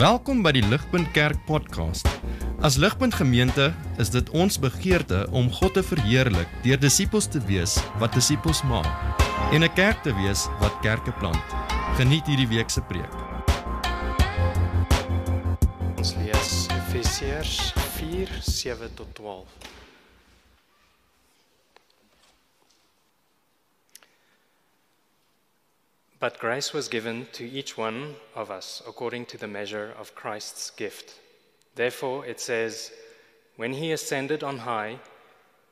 Welkom by die Ligpunt Kerk podcast. As Ligpunt Gemeente is dit ons begeerte om God te verheerlik deur disippels te wees wat disippels maak en 'n kerk te wees wat kerke plant. Geniet hierdie week se preek. Ons lees Efesiërs 4:7-12. But grace was given to each one of us according to the measure of Christ's gift. Therefore it says, when he ascended on high,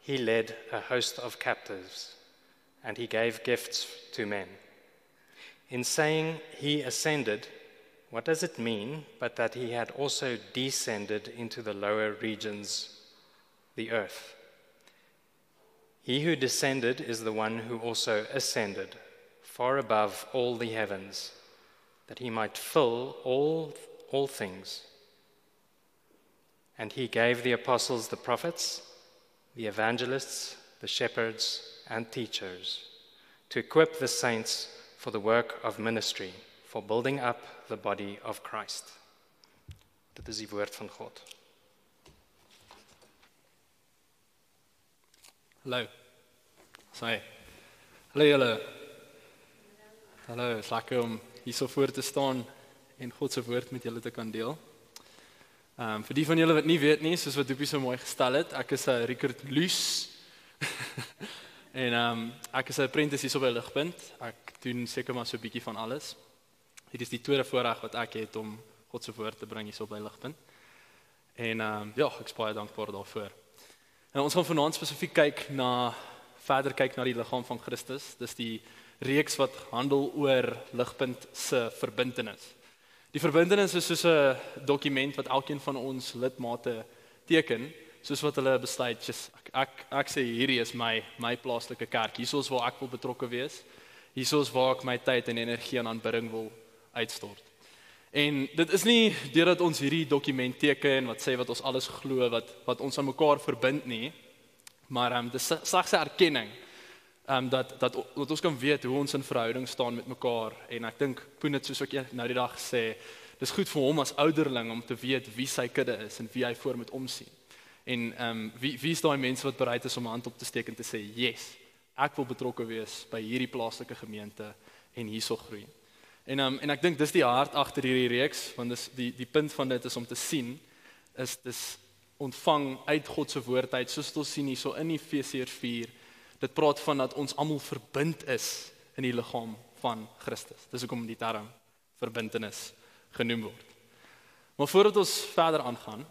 he led a host of captives, and he gave gifts to men. In saying he ascended, what does it mean but that he had also descended into the lower regions, the earth? He who descended is the one who also ascended far above all the heavens, that he might fill all things. And he gave the apostles, the prophets, the evangelists, the shepherds, and teachers, to equip the saints for the work of ministry, for building up the body of Christ. Dit is die woord van God. Hallo. Sorry. Hallo julle. Hallo, het is lekker om hier so voor te staan en God se woord met julle te kan deel. Vir die van julle wat nie weet nie, soos wat Doopie so mooi gestel het, ek is Richard Luus. En ek is 'n apprentice hier so by Ligpunt. Ek doen seker maar so 'n bietjie van alles. Dit is die tweede voorreg wat ek het om God se woord te bring hier so by Ligpunt. En ja, ek is baie dankbaar daarvoor. En ons gaan vanaand spesifiek verder kyk na die liggaam van Christus. Dis die reeks wat handel oor Ligpunt se verbintenis. Die verbintenis is soos 'n dokument wat elkeen van ons lidmate teken, soos wat hulle besluit, ek sê hierdie is my plaaslike kerk, hierso is waar ek wil betrokke wees, hierso is waar ek my tyd en energie en aanbidding wil uitstort. En dit is nie deurdat ons hierdie dokument teken wat sê wat ons alles glo, wat ons aan mekaar verbind nie, maar dis slegs 'n erkenning dat ons kan weet hoe ons in verhouding staan met mekaar. En ek dink Poen het soos ek nou die dag gesê, dis goed vir hom as ouderling om te weet wie sy kudde is en wie hy voor moet omsien. En wie is daai mense wat bereid is om 'n hand op te steek en te sê, yes, ek wil betrokke wees by hierdie plaaslike gemeente en hierso groei. En ek dink dis die hart agter hierdie reeks, want dis die punt van dit is om te sien, is dis ontvang uit God se woord uit, soos ons sien hierso in Efesiërs 4. Dit praat van dat ons almal verbind is in die liggaam van Christus. Dis hoekom die term verbintenis genoem word. Maar voordat ons verder aangaan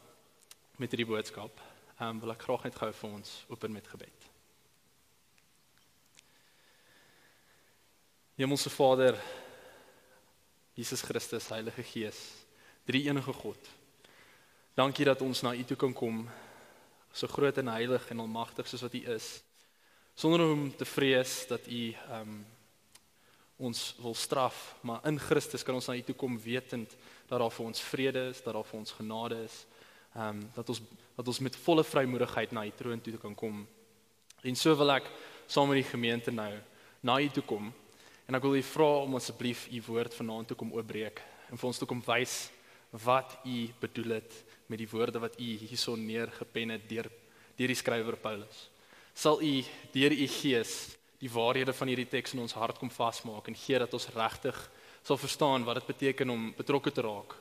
met hierdie boodskap, wil ek graag net gou vir ons open met gebed. Hemelse Vader, Jesus Christus, Heilige Gees, drie enige God. Dankie dat ons na U toe kan kom, so groot en heilig en almagtig soos wat U is, sonder om te vrees dat U ons wil straf, maar in Christus kan ons na U toe kom wetend dat daar vir ons vrede is, dat daar vir ons genade is, dat ons met volle vrymoedigheid na U troon toe kan kom. En so wil ek saam met die gemeente nou na U toe kom, en ek wil U vra om asseblief U woord vanaand toe kom oopbreek, en vir ons toe kom wys wat U bedoel het met die woorde wat U hierso neergepen het deur die skrywer Paulus. Sal U deur U Gees die waarhede van hierdie teks in ons hart kom vasmaak en gee dat ons regtig sal verstaan wat dit beteken om betrokke te raak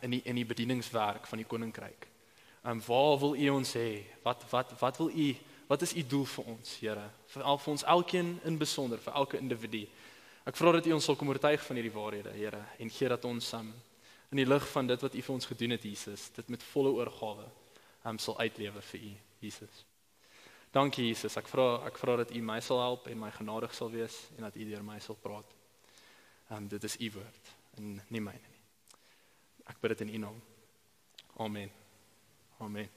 in die bedieningswerk van die koninkryk. Waar wil U ons hê? Wat wil U? Wat is U doel vir ons, Here? Vir ons elkeen in besonder, vir elke individu. Ek vra dat U ons sal kom oortuig van hierdie waarhede, Here, en gee dat ons in die lig van dit wat U vir ons gedoen het, Jesus, dit met volle oorgawe sal uitlewe vir U, Jesus. Dankie Jesus, ek vra dat U my sal help en my genadig sal wees en dat U deur my sal praat. Dit is U woord en nie myne nie. Ek bid dit in U naam. Amen. Amen.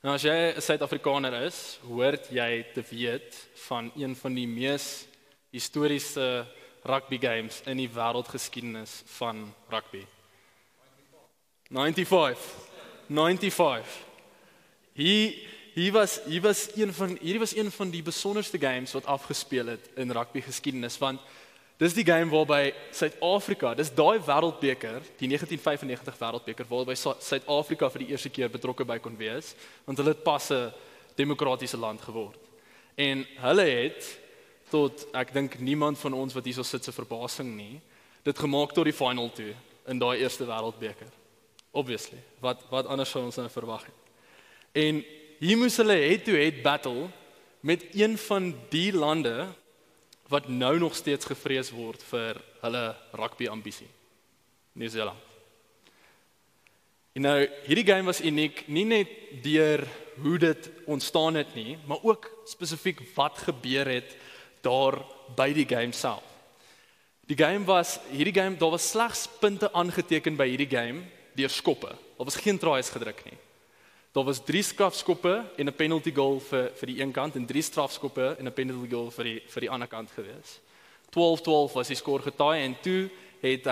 Nou as jy 'n Suid-Afrikaner is, hoort jy te weet van een van die mees historiese rugby games in die wêreldgeskiedenis van rugby. 95. Hierdie was een van die besonderste games wat afgespeel het in rugby geskiedenis, want Dis die game waarby Suid-Afrika, dis daai wêreldbeker, die 1995 wêreldbeker waarby Suid-Afrika vir die eerste keer betrokke by kon wees, want hulle het pas 'n demokratiese land geword. En hulle het tot ek dink niemand van ons wat hierso sit se verbasing nie, dit gemaak tot die final toe in daai eerste wêreldbeker. Obviously, wat anders sou ons nou verwag het. En hier moes hulle head-to-head battle met een van die lande wat nou nog steeds gevrees word vir hulle rugby ambisie. Nieu-Seeland. En nou, hierdie game was uniek, nie net deur hoe dit ontstaan het nie, maar ook spesifiek wat gebeur het daar by die game self. Daar was slegs punte aangeteken by hierdie game deur skoppe. Daar was geen tries gedruk nie. Daar was 3 strafskoppe en 'n penalty goal vir die een kant en 3 strafskoppe en 'n penalty goal vir die ander kant gewees. 12-12 was die skoor getaai en toe het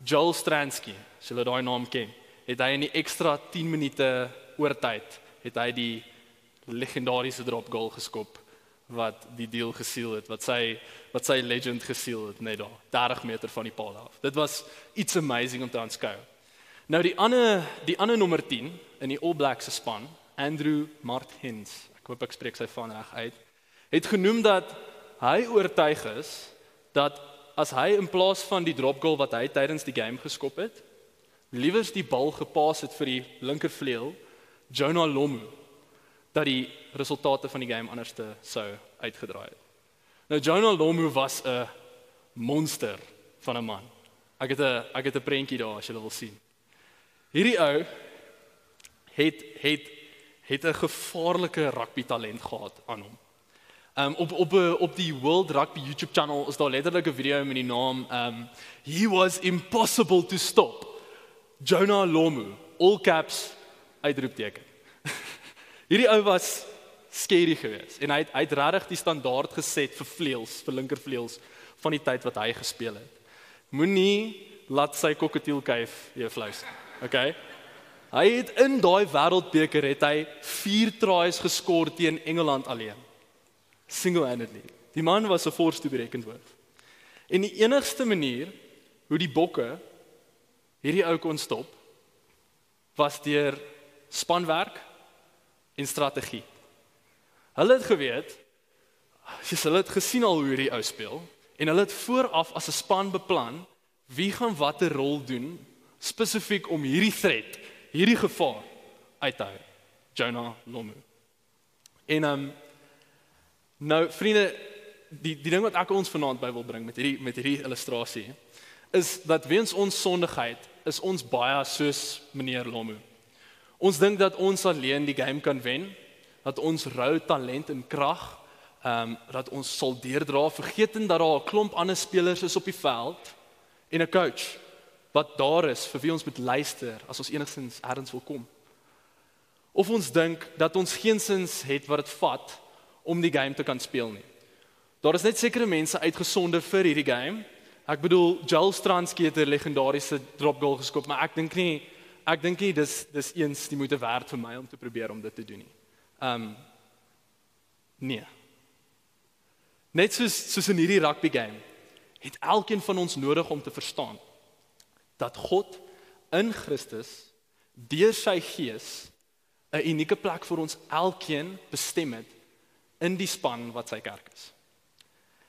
Joel Stransky, as julle daai naam ken, het hy in die ekstra 10 minute oortyd het hy die legendariese drop goal geskop wat die deal gesiel het, wat sy legend gesiel het net daar, 30 meter van die paal af. Dit was iets amazing om te aanskou. Nou die ander nommer 10 in die All Blacks se span, Andrew Martins, ek hoop ek spreek sy van reg uit, het genoem dat hy oortuig is dat as hy in plaas van die drop goal wat hy tydens die game geskop het, liewers die bal gepaas het vir die linkervleuel, Jonah Lomu, dat die resultate van die game anders sou uitgedraai het. Nou Jonah Lomu was 'n monster van 'n man. Ek het 'n prentjie daar as jy wil sien. Hierdie ou het 'n gevaarlike rugby talent gehad aan hom. Op die World Rugby YouTube channel is daar letterlik 'n video met die naam He was impossible to stop. Jonah Lomu, all caps, uitroepteken. Hierdie ou was scary geweest en hy het regtig die standaard geset vir vleuels, vir linkervleuels van die tyd wat hy gespeel het. Moenie laat sy kokketielkuif jou flous. Okay? Hy het in daai wêreldbeker het hy 4 tries geskor teen Engeland alleen. Single-handedly. Die man was 'n force to be reckoned with. En die enigste manier hoe die bokke hierdie ou kon stop was deur spanwerk en strategie. Hulle het geweet, hulle het gesien al hoe hierdie ou speel en hulle het vooraf as 'n span beplan wie gaan watter rol doen spesifiek om hierdie threat, hierdie gevaar uit te hou. Jonah Lomu. En nou vriende, die ding wat ek ons vanaand by wil bring met hierdie illustrasie is dat weens ons sondigheid is ons baie soos meneer Lomu. Ons dink dat ons alleen die game kan wen, dat ons rou talent en krag, dat ons sal deurdra, vergetend dat daar 'n klomp ander spelers is op die veld en 'n coach wat daar is vir wie ons moet luister as ons enigstens ergens wil kom. Of ons dink dat ons geensins het wat dit vat om die game te kan speel nie. Daar is net sekere mense uitgesonder vir hierdie game. Ek bedoel, Joel Stransky het 'n legendariese drop goal geskop, maar ek dink nie dis eens die moeite werd vir my om te probeer om dit te doen nie. Nee. Net soos in hierdie rugby game, het elkeen van ons nodig om te verstaan dat God in Christus deur sy Gees 'n unieke plek vir ons elkeen bestem het in die span wat sy kerk is.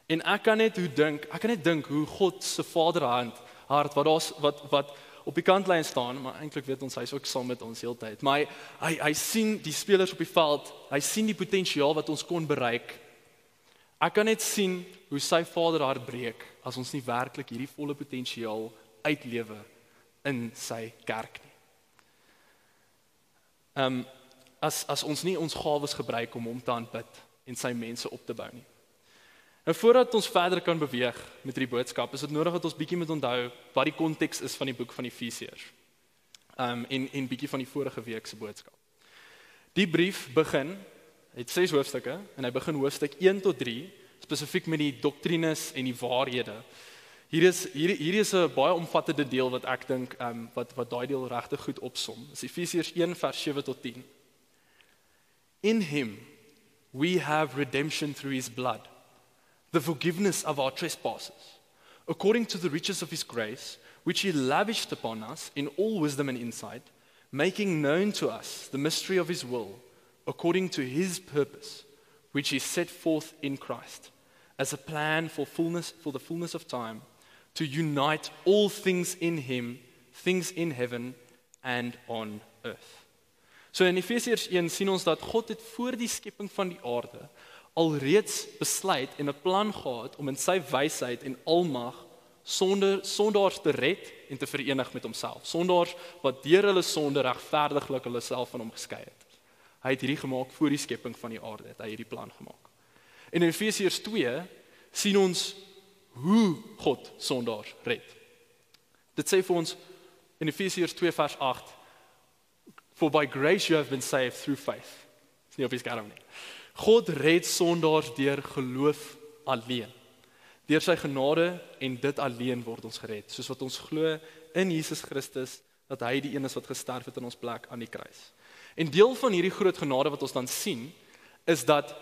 En ek kan net dink hoe God se vaderhart wat op die kantlyn staan, maar eintlik weet ons hy's ook saam met ons heeltyd. Maar hy sien die spelers op die veld, hy sien die potensiaal wat ons kon bereik. Ek kan net sien hoe sy vaderhart breek as ons nie werklik hierdie volle potensiaal uitlewe in sy kerk nie. As ons nie ons gawes gebruik om hom te aanbid en sy mense op te bou nie. Nou voordat ons verder kan beweeg met hierdie boodskap, is dit nodig dat ons bietjie moet onthou wat die konteks is van die boek van Efesiërs. En bietjie van die vorige week se boodskap. Die brief het 6 hoofstukke en hy begin hoofstuk 1 tot 3 spesifiek met die doktrines en die waarhede. Hier is 'n baie omvattende deel wat ek dink wat daai deel regtig goed opsom. Dis Efesiërs 1 vers 7 tot 10. In him we have redemption through his blood, the forgiveness of our trespasses, according to the riches of his grace, which he lavished upon us in all wisdom and insight, making known to us the mystery of his will, according to his purpose, which he set forth in Christ, as a plan for the fullness of time, to unite all things in him, things in heaven and on earth. So in Efesiërs 1 sien ons dat God het voor die skepping van die aarde alreeds besluit en 'n plan gehad om in sy wysheid en almag sondaars te red en te verenig met homself. Sondaars wat deur hulle sonde regverdiglik hulle self van hom geskei het. Hy het hierdie gemaak voor die skepping van die aarde, het hy hierdie plan gemaak. En in Efesiërs 2 sien ons hoe God sondaars red. Dit sê vir ons in Efesiërs 2 vers 8, for by grace you have been saved through faith. Dis nie op die skerm nie. God red sondaars deur geloof alleen. Deur sy genade en dit alleen word ons gered, soos wat ons glo in Jesus Christus, dat hy die een is wat gesterf het in ons plek aan die kruis. En deel van hierdie groot genade wat ons dan sien, is dat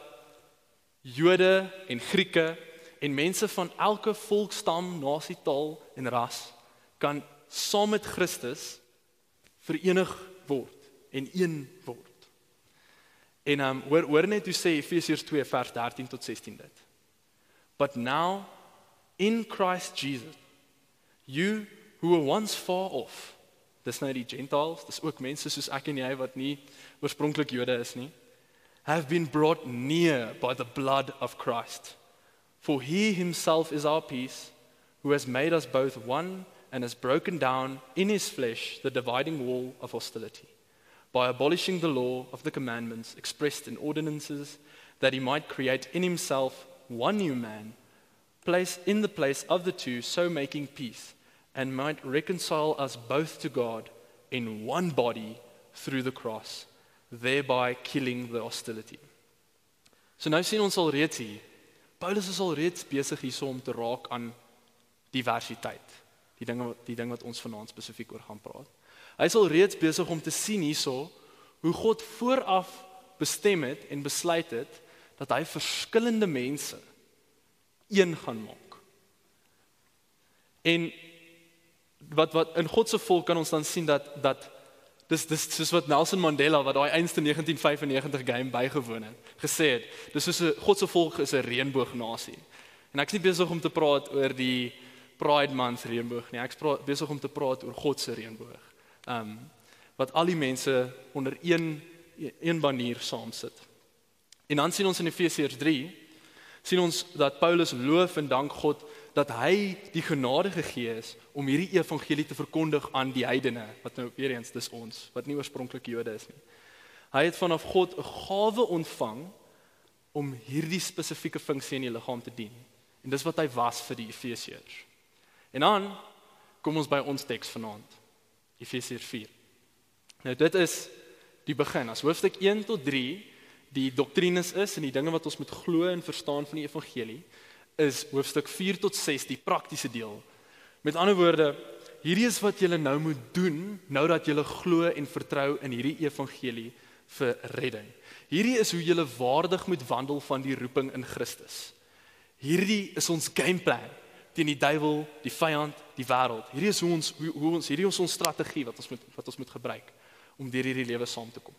Jode en Grieke en mense van elke volk, stam, nasie, taal en ras kan saam met Christus verenig word en een word. En hoor net hoe sê Efesiërs 2 vers 13 tot 16 dit. But now, in Christ Jesus, you who were once far off, dis nou die Gentiles, dis ook mense soos ek en jy wat nie oorspronklik Jode is nie, have been brought near by the blood of Christ. For he himself is our peace, who has made us both one and has broken down in his flesh the dividing wall of hostility, by abolishing the law of the commandments expressed in ordinances, that he might create in himself one new man, placed in the place of the two, so making peace, and might reconcile us both to God in one body through the cross, thereby killing the hostility. So nou sien ons al reeds hier, Paulus is al reeds besig hierso om te raak aan diversiteit, die ding wat ons vanaand spesifiek oor gaan praat. Hy is al reeds besig om te sien hierso, hoe God vooraf bestem het en besluit het, dat hy verskillende mense een gaan maak. En wat in God se volk kan ons dan sien dat dis soos wat Nelson Mandela, wat daai einste 1995 game bygewoon het, gesê het, dis soos God se volk is 'n reënboognasie. En ek is nie besig om te praat oor die Pride Month reënboog nie, ek is besig om te praat oor God se reënboog. Wat al die mense onder een banier saam sit. En dan sien ons in Efesiërs 3, sien ons dat Paulus loof en dank God dat hy die genade gegee is om hierdie evangelie te verkondig aan die heidene, wat nou weer eens dis ons, wat nie oorspronklik Jode is nie. Hy het vanaf God 'n gawe ontvang om hierdie spesifieke funksie in die liggaam te dien. En dis wat hy was vir die Efesiërs. En dan kom ons by ons teks vanaand, Efesiërs 4. Nou dit is die begin, as hoofstuk 1 tot 3 die doktrines is en die dinge wat ons moet glo en verstaan van die evangelie, is hoofstuk 4 tot 6 die praktiese deel. Met ander woorde, hierdie is wat julle nou moet doen, nou dat julle glo en vertrou in hierdie evangelie vir redding. Hierdie is hoe julle waardig moet wandel van die roeping in Christus. Hierdie is ons gameplan teen die duiwel, die vyand, die wêreld. Hierdie is hierdie is ons strategie wat ons moet gebruik om deur hierdie lewe saam te kom.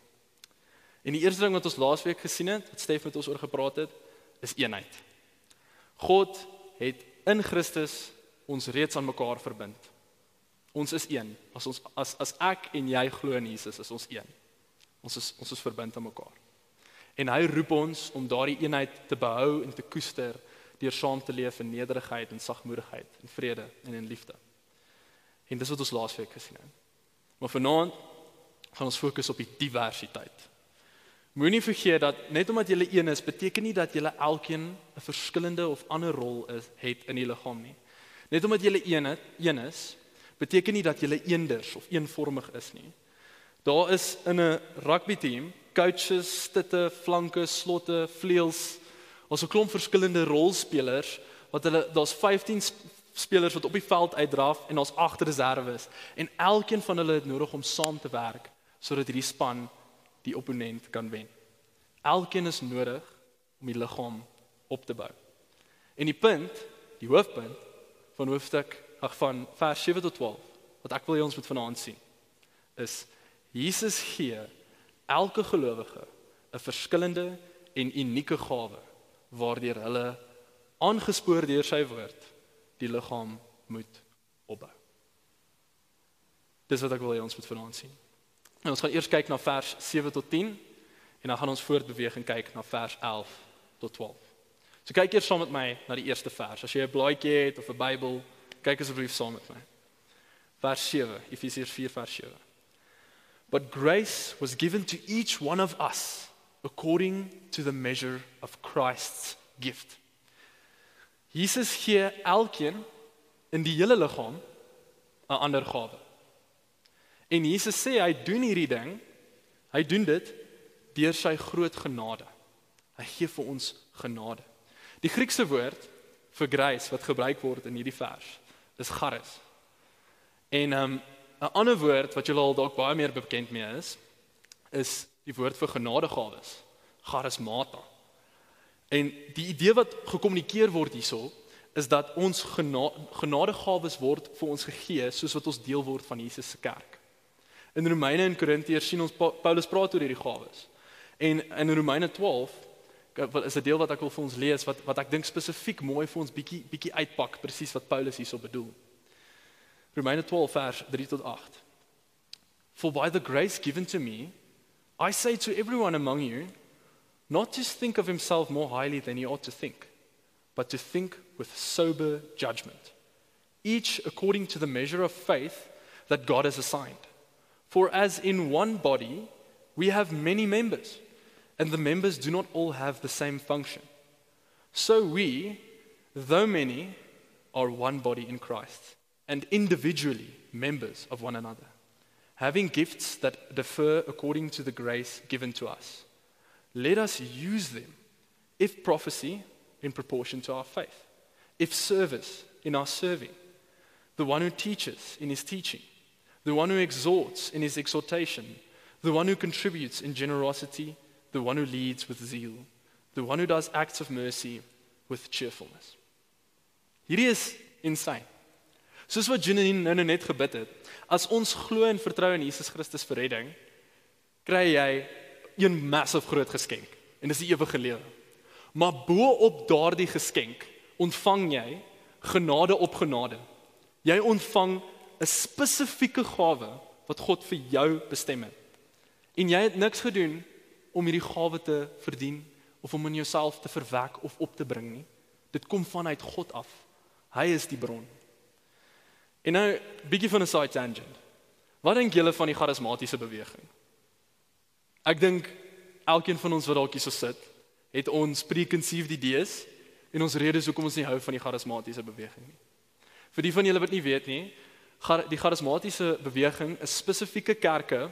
En die eerste ding wat ons laasweek gesien het, wat Stef met ons oor gepraat het, is eenheid. God het in Christus ons reeds aan mekaar verbind. Ons is een. As ek en jy glo in Jesus, is ons een. Ons is verbind aan mekaar. En hy roep ons om daardie eenheid te behou en te koester deur saam te leef in nederigheid en sagmoedigheid en vrede en in liefde. En dis wat ons laasweek gesien het. Maar vanaand gaan ons fokus op die diversiteit. Moenie vergeet dat net omdat jy een is, beteken nie dat jy elkeen 'n verskillende of ander rol het in die liggaam nie. Net omdat jy een is, beteken nie dat jy eenders of eenvormig is nie. Daar is in 'n rugbyteam coaches, stitte, flanke, slotte, vleuels, ons 'n klomp verskillende rolspelers wat daar's 15 spelers wat op die veld uitdraf en daar's 8 reserves en elkeen van hulle het nodig om saam te werk sodat hierdie span die opponent kan wen. Elkeen is nodig om die liggaam op te bou. En die hoofpunt van vers 7 tot 12, wat ek wil hê ons moet vanaand sien, is Jesus gee elke gelowige 'n verskillende en unieke gawe waardeur hulle aangespoor deur sy woord die liggaam moet opbou. Dis wat ek wil hê ons moet vanaand sien. En ons gaan eers kyk na vers 7 tot 10 en dan gaan ons voortbeweeg en kyk na vers 11 tot 12. So kyk eers saam met my na die eerste vers. As jy 'n blaadjie het of 'n Bybel, kyk asseblief saam met my. Vers 7, Efesiërs 4 vers 7. But grace was given to each one of us according to the measure of Christ's gift. Jesus gee elkeen in die hele liggaam 'n ander gawe. En Jesus sê hy doen hierdie ding, hy doen dit deur sy groot genade. Hy gee vir ons genade. Die Griekse woord vir grace wat gebruik word in hierdie vers is charis. En 'n ander woord wat julle al dalk baie meer bekend mee is die woord vir genadegawes, charismata. En die idee wat gekommunikeer word hierso is dat ons genadegawes word vir ons gegee soos wat ons deel word van Jesus se kerk. In Romeine en Korintiërs sien ons Paulus praat oor hierdie gawes. En in Romeine 12 is 'n deel wat ek wil vir ons lees wat ek dink spesifiek mooi vir ons bietjie uitpak presies wat Paulus hierso bedoel. Romeine 12 vers 3 tot 8. For by the grace given to me, I say to everyone among you, not to think of himself more highly than he ought to think, but to think with sober judgment, each according to the measure of faith that God has assigned. For as in one body we have many members, and the members do not all have the same function. So we, though many, are one body in Christ, and individually members of one another, having gifts that differ according to the grace given to us. Let us use them, if prophecy, in proportion to our faith, if service, in our serving, the one who teaches in his teaching, the one who exhorts in his exhortation, the one who contributes in generosity, the one who leads with zeal, the one who does acts of mercy with cheerfulness. Hierdie is insane. Soos wat Janine nou net gebid het, as ons glo en vertrou in Jesus Christus vir redding, kry jy 'n massive groot geskenk, en dis die ewige lewe. Maar bo-op daardie geskenk ontvang jy genade op genade. Jy ontvang 'n spesifieke gawe wat God vir jou bestem het. En jy het niks gedoen om hierdie gawe te verdien of om in jouself te verwek of op te bring nie. Dit kom vanuit God af. Hy is die bron. En nou, bietjie van 'n side tangent. Wat dink julle van die charismatiese beweging? Ek dink elkeen van ons wat dalk hier so sit, het ons preconceived ideas en ons redes hoekom ons nie hou van die charismatiese beweging nie. Vir die van julle wat nie weet nie, die charismatiese beweging is spesifieke kerke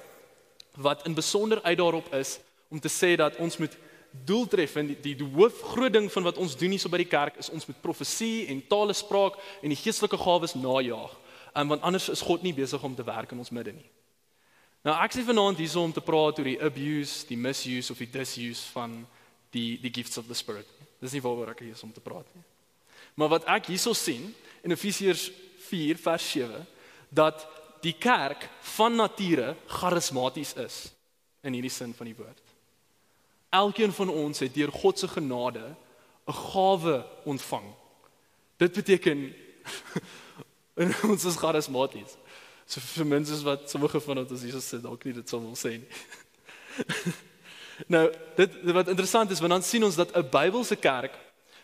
wat in besonder uit daarop is om te sê dat ons moet doeltreffend, die hoofgroot ding van wat ons doen hier so by die kerk is ons moet profesie en talespraak en die geestelike gawes najaag, want anders is God nie besig om te werk in ons midde nie. Nou ek sê vanaand hierso om te praat oor die abuse, die misuse of die disuse van die gifts of the spirit. Dis nie waaroor ek hier is om te praat nie. Maar wat ek hierso sien in Efesiërs 4 vers 7 dat die kerk van nature charismaties is in hierdie sin van die woord. Elkeen van ons het deur God se genade 'n gawe ontvang. Dit beteken ons is charismaties. So vir mense wat sommige van ons hier sit, dalk nie dit sou wil sê nie. Nou, dit wat interessant is, want dan sien ons dat 'n Bybelse kerk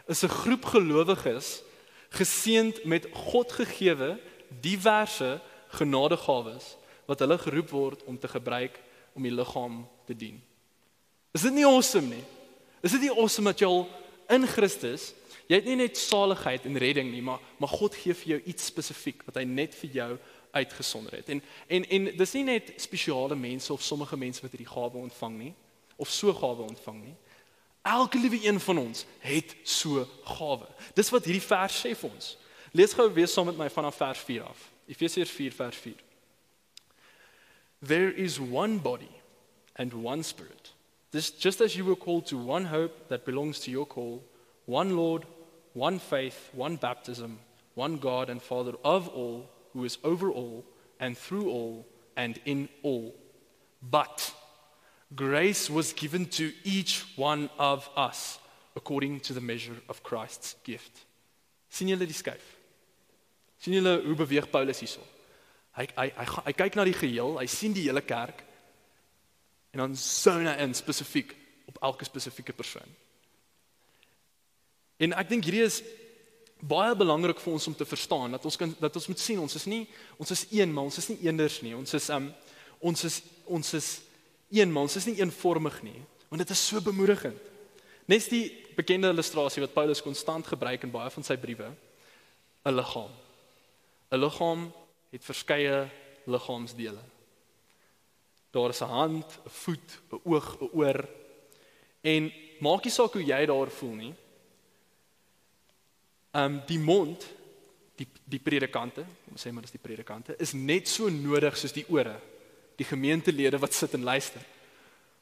is 'n groep gelowiges geseënd met God gegewe diverse genadegawes wat hulle geroep word om te gebruik om die liggaam te dien. Is dit nie awesome nie? Is dit nie awesome dat jy al in Christus, jy het nie net saligheid en redding nie, maar God gee vir jou iets spesifiek wat hy net vir jou uitgesonder het. En dis nie net spesiale mense of sommige mense wat hierdie gawe ontvang nie, of so gawe ontvang nie. Elke liewe een van ons het so gawe. Dis wat hierdie vers sê vir ons. Lees gou weer saam met my vanaf vers 4 af. Efesiërs 4 vers 4. There is one body and one spirit. This, just as you were called to one hope that belongs to your call, one Lord, one faith, one baptism, one God and Father of all, who is over all, and through all, and in all. But grace was given to each one of us, according to the measure of Christ's gift. Sien julle die skuif? Sien julle hoe beweeg Paulus hierso? Hy kyk na die geheel, hy sien die hele kerk, en dan zone hy in spesifiek op elke spesifieke persoon. En ek dink hierdie is baie belangrik vir ons om te verstaan, dat ons moet sien, ons is een, maar ons is nie eenders nie, ons is een, maar ons is nie eenvormig nie, want dit is so bemoedigend. Net die bekende illustrasie wat Paulus konstant gebruik in baie van sy briewe, 'n liggaam. 'n Liggaam het verskeie liggaamsdele. Daar is 'n hand, 'n voet, 'n oog, 'n oor, en maak nie saak hoe jy daar voel nie. Die mond, die predikante, sê maar dis die predikante, is net so nodig soos die ore, die gemeentelede wat sit en luister.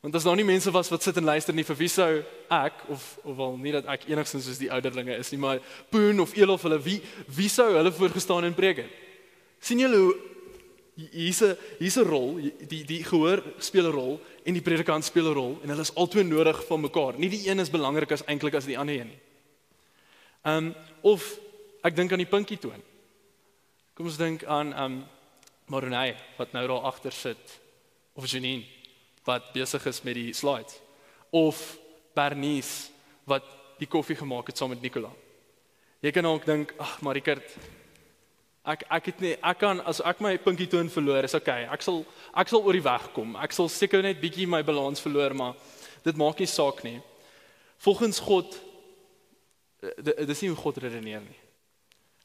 Want as daar nie mense was wat sit en luister nie, vir wie sou ek, of wel nie dat ek enigstens soos die ouderlinge is nie, maar Poen of Elof, wie sou hulle voorgestaan en preek het? Sien julle hoe, hier's 'n rol, die gehoor speel 'n rol, en die predikant speel 'n rol, en hulle is albei nodig van mekaar. Nie die een is belangrik as eintlik as die ander een nie. Of ek dink aan die pinkie toon. Kom ons dink aan Maronay, wat nou daar agter sit, of Janine, wat besig is met die slides, of Bernice, wat die koffie gemaak het saam met Nicola. Jy kan ook dink, ag, maar Richard, ek kan, as ek my pinkie toon verloor, is okay, ek sal oor die weg kom, ek sal seker net bietjie my balans verloor, maar dit maak nie saak nie. Volgens God, dit is nie hoe God redeneer nie.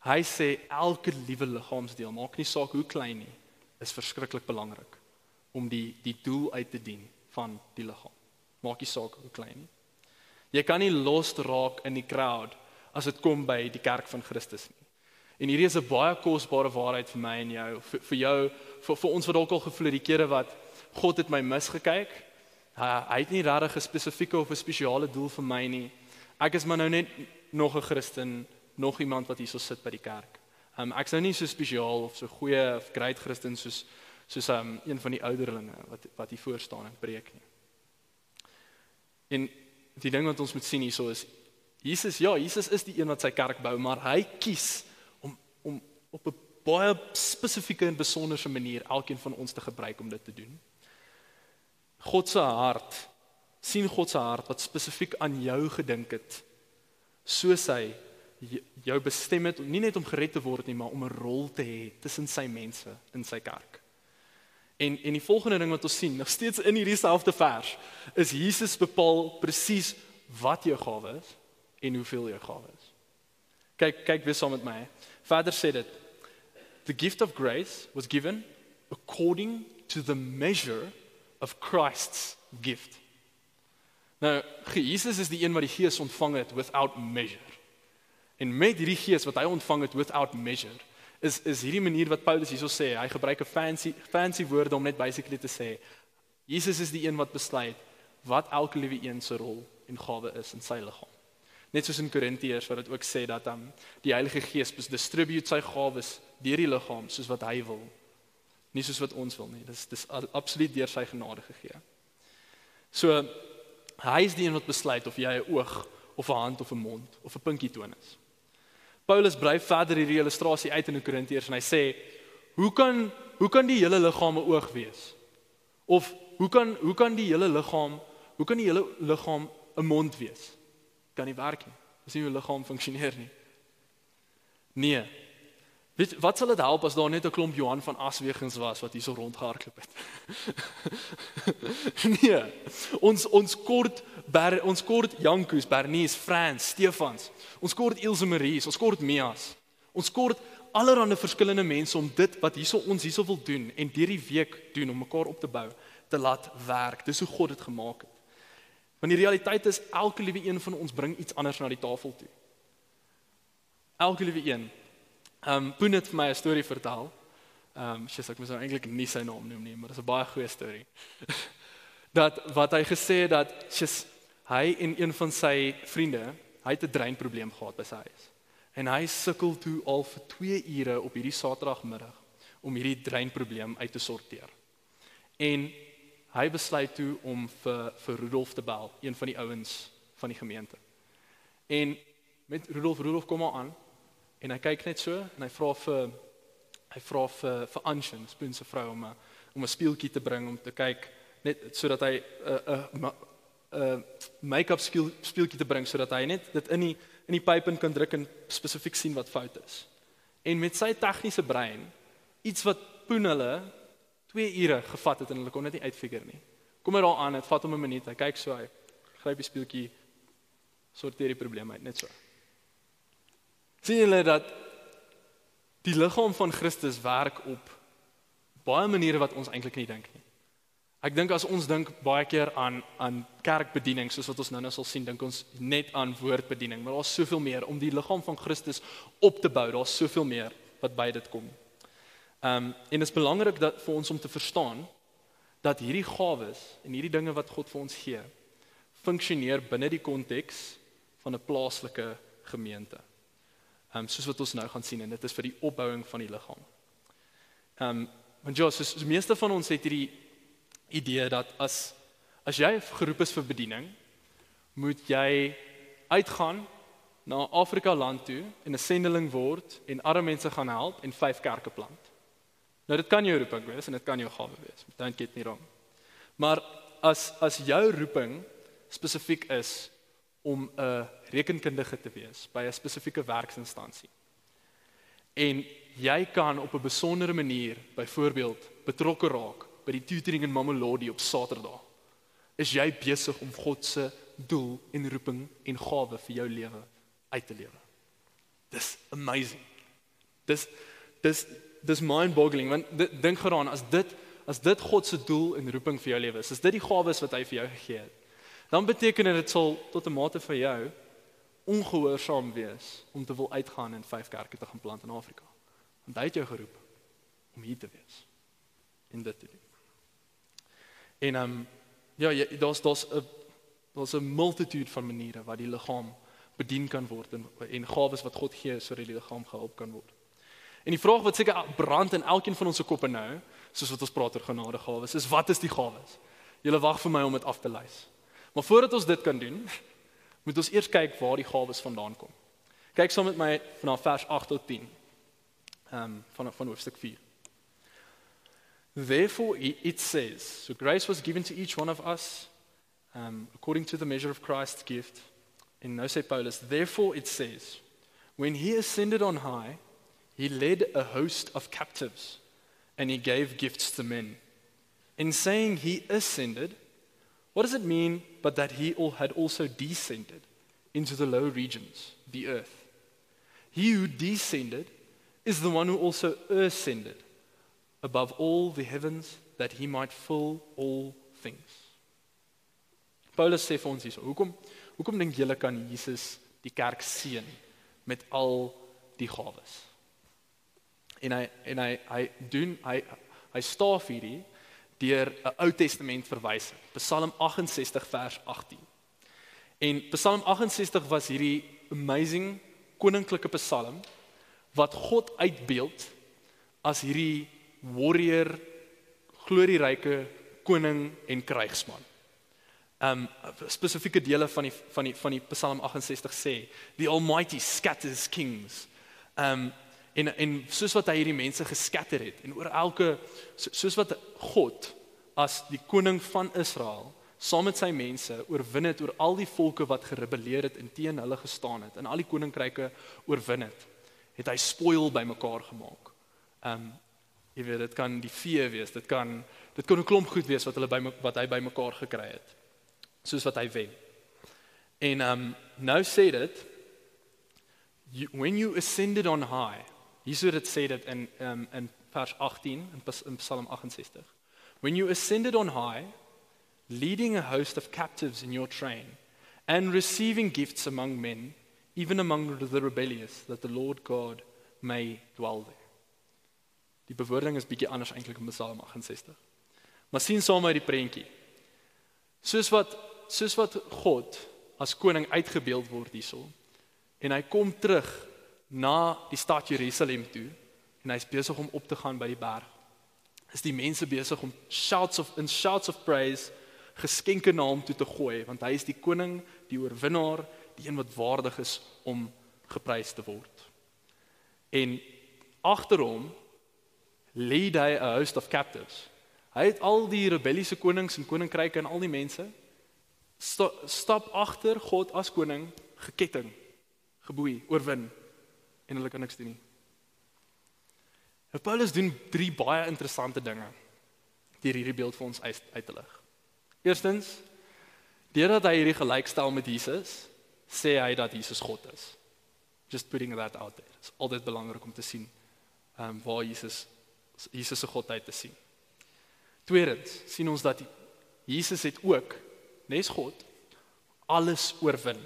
Hy sê, elke liewe liggaamsdeel, maak nie saak hoe klein nie, is verskriklik belangrik, om die doel uit te dien van die liggaam. Maak nie saak hoe klein nie. Jy kan nie lost raak in die crowd, as dit kom by die kerk van Christus nie. En hierdie is 'n baie kosbare waarheid vir my en jou, vir jou, vir ons wat dalk al gevoel het, die kere wat God het my misgekyk, hy het nie regtig 'n spesifieke of 'n spesiale doel vir my nie. Ek is maar nou net nog 'n Christen, nog iemand wat hierso sit by die kerk. Ek is nou nie so spesiaal of so goeie of great Christen soos een van die ouderlinge wat hier voor staan en preek nie. En die ding wat ons moet sien hierso is, Jesus is die een wat sy kerk bou, maar hy kies om op 'n baie spesifieke en besonderse manier elkeen van ons te gebruik om dit te doen. Sien God se hart wat spesifiek aan jou gedink het, soos hy jou bestem het, nie net om gered te word nie, maar om 'n rol te hê tussen sy mense in sy kerk. En die volgende ding wat ons sien, nog steeds in hierdie selfde vers, is Jesus bepaal presies wat jou gawe is en hoeveel jou gawe is. Kyk weer saam met my. Verder sê dit, the gift of grace was given according to the measure of Christ's gift. Nou, Jesus is die een wat die Gees ontvang het without measure. En met hierdie Gees wat hy ontvang het without measure, is hierdie manier wat Paulus hierso sê, hy gebruik 'n fancy woorde om net basically te sê, Jesus is die een wat besluit wat elke liewe een se rol en gawe is in sy liggaam. Net soos in Korintiërs wat dit ook sê dat die Heilige Gees distribute sy gawes deur die liggaam soos wat hy wil, nie soos wat ons wil nie. Dis absoluut deur sy genade gegee. So hy is die een wat besluit of jy 'n oog of 'n hand of 'n mond of 'n pinkie toon is. Paulus brei verder hierdie illustrasie uit in Korintiërs en hy sê, hoe kan die hele liggaam 'n oog wees? Of hoe kan die hele liggaam 'n mond wees? Kan nie werk nie. Dis nie hoe 'n liggaam funksioneer nie. Nee. Wat sal dit help as daar net 'n klomp Johan van Aswegens was wat hierso rondgehardloop het? Nee. Ons kort Jankus, Bernice, Frans, Stefans. Ons kort Ilse Maries, ons kort Mias. Ons kort allerhande verskillende mense om dit wat ons hierso wil doen en deur die week doen om mekaar op te bou, te laat werk. Dis hoe God dit gemaak het. Want die realiteit is, elke liewe een van ons bring iets anders na die tafel toe. Elke liewe een. Poen het vir my 'n storie vertel. Ek moes nou eintlik nie sy naam noem nie, maar dit is 'n baie goeie storie. Wat hy gesê het dat hy en een van sy vriende, hy het 'n dreinprobleem gehad by sy huis. En hy sukkel toe al vir 2 ure op hierdie Saterdagmiddag om hierdie dreinprobleem uit te sorteer. En hy besluit toe om vir Rudolf te bel, een van die ouens van die gemeente. En met Rudolf kom maar aan, en hy kyk net so, en hy vra vir Anshin, Spoon se vrou, om 'n speeltjie te bring, om te kyk, net sodat hy 'n make-up speeltjie te bring, sodat hy net dit in die pyp in kan druk en spesifiek sien wat fout is. En met sy tegniese brein, iets wat Poen hulle 2 ure gevat het en hulle kon dit nie uitfigure nie. Kom hy daar aan, het vat hom 'n minuut, hy kyk so, hy gryp die speeltjie, sorteer die probleem uit, net so. Sien julle dat die liggaam van Christus werk op baie maniere wat ons eintlik nie dink nie. Ek dink as ons dink baie keer aan kerkbediening, soos wat ons nou sal sien, dink ons net aan woordbediening, maar daar's soveel meer om die liggaam van Christus op te bou, daar's soveel meer wat by dit kom. En dit is belangrik vir ons om te verstaan dat hierdie gawes en hierdie dinge wat God vir ons gee, funksioneer binne die konteks van 'n plaaslike gemeente. Soos wat ons nou gaan sien, en dit is vir die opbouing van die liggaam. Want ja, soos meeste van ons het hierdie idee dat as jy geroep is vir bediening, moet jy uitgaan na Afrika land toe en 'n sendeling word en arme mense gaan help en 5 kerke plant. Nou dit kan jou roeping wees en dit kan jou gawe wees. Don't get me wrong. Maar as jou roeping spesifiek is om 'n rekenkundige te wees by 'n spesifieke werksinstansie, en jy kan op 'n besondere manier byvoorbeeld betrokke raak by die tutoring in Mamelodi op Saterdag, is jy besig om God se doel en roeping en gawe vir jou lewe uit te lewe. Dis amazing. Dis mind-boggling, want dink geraan, as dit God se doel en roeping vir jou lewe is, as dit die gawes wat hy vir jou gegee het, dan beteken dit sal tot 'n mate vir jou ongehoorsaam wees om te wil uitgaan en 5 kerke te gaan plant in Afrika. Want hy het jou geroep om hier te wees en dit te doen. En daar's 'n multitude van maniere waar die liggaam bedien kan word en gawes wat God gee sodat die liggaam gehelp kan word. En die vraag wat seker brand in elkeen van ons koppe nou, soos wat ons praat oor genadegawes, is wat is die gawes? Julle wag vir my om dit af te lys. Maar voordat ons dit kan doen, moet ons eers kyk waar die gawes vandaan kom. Kyk saam met my vanaf vers 8 tot 10 van hoofstuk 4. Therefore it says, so grace was given to each one of us according to the measure of Christ's gift. And nou sê Paulus, therefore it says, when he ascended on high, he led a host of captives and he gave gifts to men. In saying he ascended, what does it mean but that he had also descended into the low regions, the earth? He who descended is the one who also ascended above all the heavens that he might fill all things. Paulus sê vir ons hierso, hoekom dink julle kan Jesus die kerk seën met al die gawes? En hy staaf hierdie deur 'n Ou Testament verwysing, Psalm 68 vers 18. En Psalm 68 was hierdie amazing koninklike psalm wat God uitbeeld as hierdie warrior, glorieryke koning en krygsman. Spesifieke dele van die Psalm 68 sê, the Almighty scatters kings. En soos wat hy hierdie mense geskatter het, en oor elke, soos wat God as die koning van Israel, saam met sy mense, oorwin het oor al die volke wat gerebelleer het en teen hulle gestaan het, en al die koninkryke oorwin het hy spoil bymekaar gemaak. Jy weet, dit kan die vee wees, dit kan 'n klomp goed wees wat hy bymekaar gekry het, soos wat hy wen. En nou sê dit, when you ascended on high, hier so dit sê dit in vers 18, in Psalm 68, when you ascended on high, leading a host of captives in your train, and receiving gifts among men, even among the rebellious, that the Lord God may dwell there. Die bewoording is bietjie anders eintlik in Psalm 68. Maar sien saam met die prentjie. Soos wat God as koning uitgebeeld word hierso, en hy kom terug na die stad Jerusalem toe en hy's besig om op te gaan by die berg. Is die mense besig om shouts of praise geskenke na hom toe te gooi, want hy is die koning, die oorwinnaar, die een wat waardig is om geprys te word. En agter hom lead hy 'n host of captives. Hy het al die rebelliese konings en koninkryke en al die mense stap agter God as koning, geketting, geboei, oorwin, en hulle kan niks doen nie. En Paulus doen 3 baie interessante dinge deur hierdie beeld vir ons uit te lig. Eerstens, deurdat hy hierdie gelykstel met Jesus, sê hy dat Jesus God is. Just putting that out there. Dit is altyd belangrik om te sien waar Jesus se godheid te sien. Tweedens, sien ons dat Jesus het ook, nes God, alles oorwin.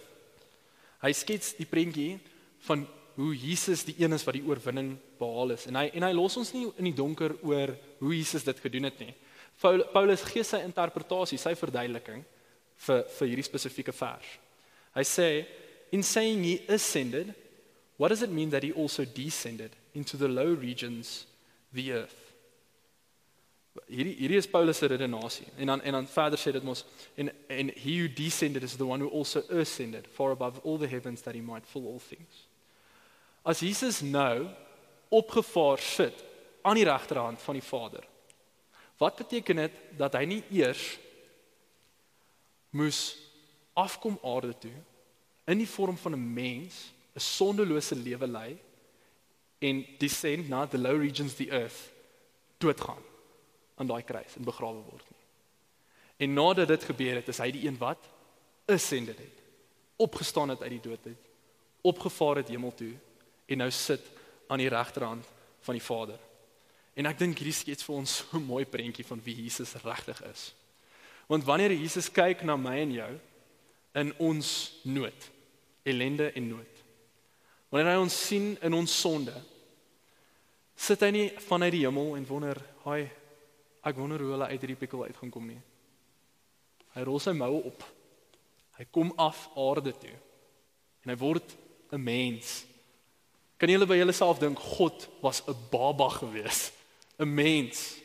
Hy skets die prentjie van hoe Jesus die een is wat die oorwinning behaal is. En hy los ons nie in die donker oor hoe Jesus dit gedoen het nie. Paulus gee sy interpretasie, sy verduideliking vir hierdie spesifieke vers. Hy sê, in saying he ascended, what does it mean that he also descended into the low regions, the earth? Hierdie is Paulus se redenasie. En dan verder sê dit mos, and he who descended is the one who also ascended far above all the heavens that he might fill all things. As Jesus nou opgevaar sit aan die regterhand van die Vader, wat beteken dit dat hy nie eers moes afkom aarde toe in die vorm van 'n mens, 'n sondelose lewe lei en descend na the low regions, the earth, doodgaan aan daai kruis en begrawe word nie. En nadat dit gebeur het, is hy die een wat ascended het, opgestaan het uit die dood het, opgevaar het hemel toe en nou sit aan die regterhand van die Vader. En ek dink hierdie skets vir ons so 'n mooi prentjie van wie Jesus regtig is. Want wanneer Jesus kyk na my en jou in ons nood, ellende en nood, wanneer hy ons sien in ons sonde, sit hy nie vanuit die hemel en wonder, ek wonder hoe hulle uit hierdie pikkel uit gaan kom nie. Hy rol sy moue op. Hy kom af aarde toe. En hy word 'n mens. Kan julle by julleself dink, God was 'n baba gewees, 'n mens.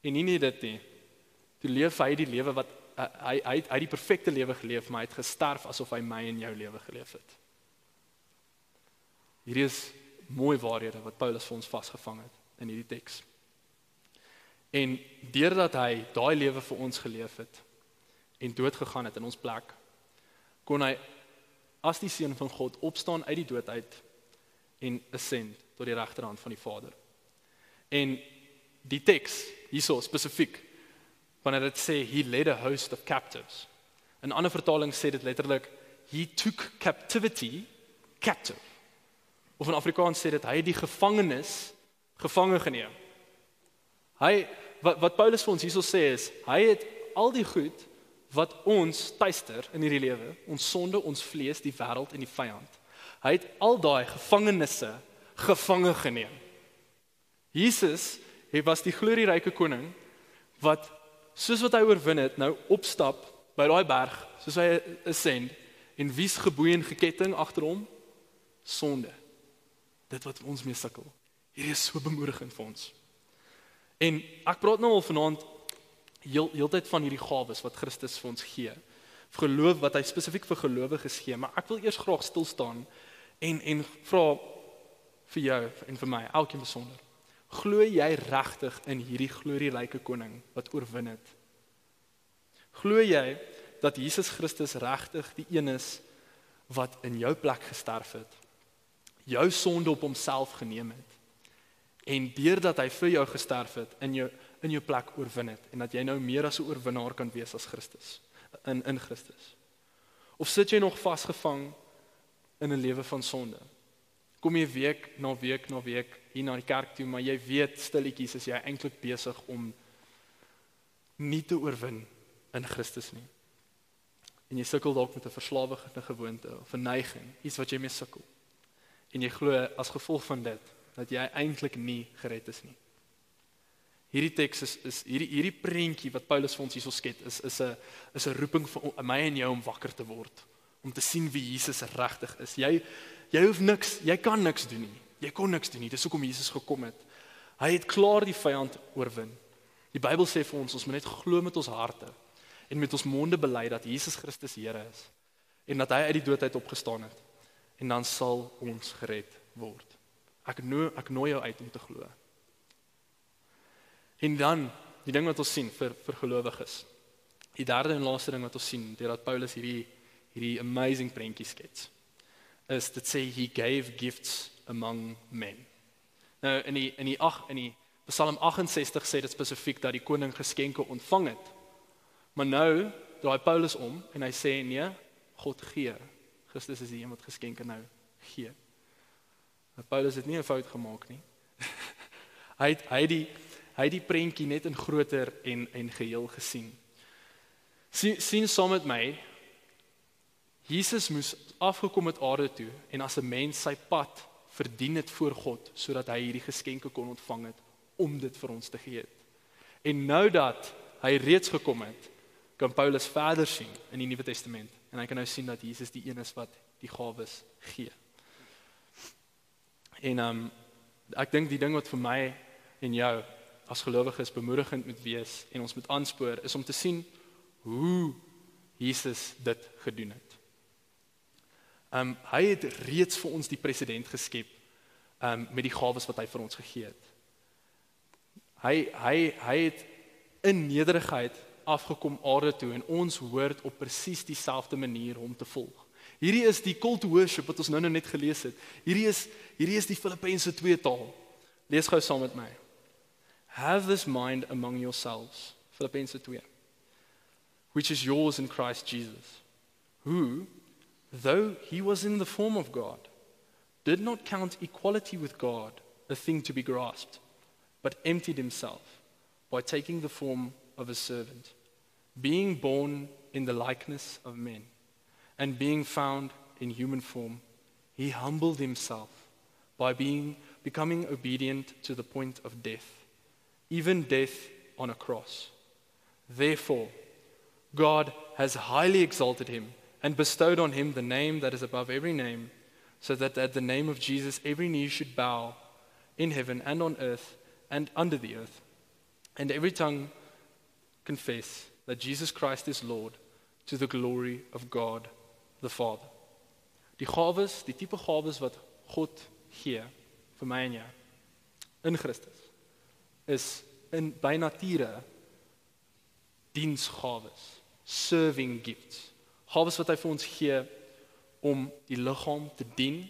En nie dit nie. Toe leef hy die lewe wat hy die perfekte lewe geleef, maar hy het gesterf asof hy my en jou lewe geleef het. Hierdie is mooi waarhede wat Paulus vir ons vasgevang het in hierdie teks. En deurdat hy daai lewe vir ons geleef het en dood gegaan het in ons plek, kon hy as die seun van God opstaan uit die dood uit en ascend tot die regterhand van die Vader. En die teks hierso spesifiek, wanneer dit sê he led a host of captives. In ander vertalings sê dit letterlik he took captivity captive. Of in Afrikaans sê dit hy het die gevangenes gevange geneem. Wat Paulus vir ons hierso sê is, hy het al die goed wat ons tuister in hierdie lewe, ons sonde, ons vlees, die wêreld en die vyand. Hy het al daai gevangenisse gevange geneem. Jesus was die glorieryke koning wat soos wat hy oorwin het, nou opstap by daai berg, soos hy ascend, en wie's geboei en geketting agter hom? Sonde. Dit wat ons mee sukkel. Hierdie is so bemoedigend vir ons. En ek praat nou al vanaand heeltyd van hierdie gawes wat Christus vir ons gee. Vir geloof wat hy spesifiek vir gelowiges gee, maar ek wil eers graag stil staan en vra vir jou en vir my, elkeen besonder. Glo jy regtig in hierdie glorieryke koning wat oorwin het? Glo jy dat Jesus Christus regtig die een is wat in jou plek gesterf het, jou sonde op homself geneem het, en deurdat hy vir jou gesterf het, in jou plek oorwin het, en dat jy nou meer as 'n oorwinnaar kan wees as Christus, in Christus? Of sit jy nog vasgevang in 'n lewe van sonde? Kom jy week na week na week hier na die kerk toe, maar jy weet stilletjies is jy eintlik besig om nie te oorwin in Christus nie. En jy sukkel dalk met 'n verslawende gewoonte of 'n neiging, iets wat jy mee sukkel. En jy glo as gevolg van dit dat jy eintlik nie gered is nie. Hierdie teks is hierdie prentjie wat Paulus vir ons hierso skets is 'n roeping vir my en jou om wakker te word, om te sien wie Jesus regtig is. Jy hoef niks, jy kan niks doen nie. Jy kon niks doen nie. Dis hoekom Jesus gekom het. Hy het klaar die vyand oorwin. Die Bybel sê vir ons moet net glo met ons harte en met ons monde bely dat Jesus Christus Here is en dat hy uit die dood uit opgestaan het. En dan sal ons gered word. Ek nooi jou uit om te glo. En dan, die ding wat ons sien vir gelowiges. Die derde en laaste ding wat ons sien, deurdat Paulus hierdie amazing prentjie skets, is dit sê he gave gifts among men. Nou in die Psalm 68 sê dit spesifiek dat die koning geskenke ontvang het. Maar nou draai Paulus om en hy sê nee, God gee. Christus is die een wat geskenke nou gee. Maar Paulus het nie 'n fout gemaak nie. hy het die prentjie net in groter en geheel gesien. Sien saam met my, Jesus moes afgekom het aarde toe en as 'n mens sy pad verdien het voor God, sodat hy hierdie geskenke kon ontvang het, om dit vir ons te gee het. En nou dat hy reeds gekom het, kan Paulus verder sien in die Nuwe Testament, en hy kan nou sien dat Jesus die een is wat die gawes gee. En ek dink die ding wat vir my en jou as gelowiges bemoedigend moet wees en ons moet aanspoor, is om te sien hoe Jesus dit gedoen het. Hy het reeds vir ons die president geskep met die gawes wat hy vir ons gegee het. Hy het in nederigheid afgekom aarde toe en ons hoort op presies dieselfde manier om te volg. Hierdie is die call to worship wat ons nou net gelees het. Hierdie is die Filippense 2 taal. Lees gou saam met my. Have this mind among yourselves, Filippense 2, which is yours in Christ Jesus, who, though he was in the form of God, did not count equality with God a thing to be grasped, but emptied himself by taking the form of a servant, being born in the likeness of men, and being found in human form, he humbled himself by becoming obedient to the point of death, even death on a cross. Therefore, God has highly exalted him and bestowed on him the name that is above every name, so that at the name of Jesus every knee should bow in heaven and on earth and under the earth, and every tongue confess that Jesus Christ is Lord, to the glory of God the Father. Die gawes, die tipe gawes wat God gee vir my en jou in Christus, is by nature diensgawes, serving gifts. Gawes wat hy vir ons gee om die liggaam te dien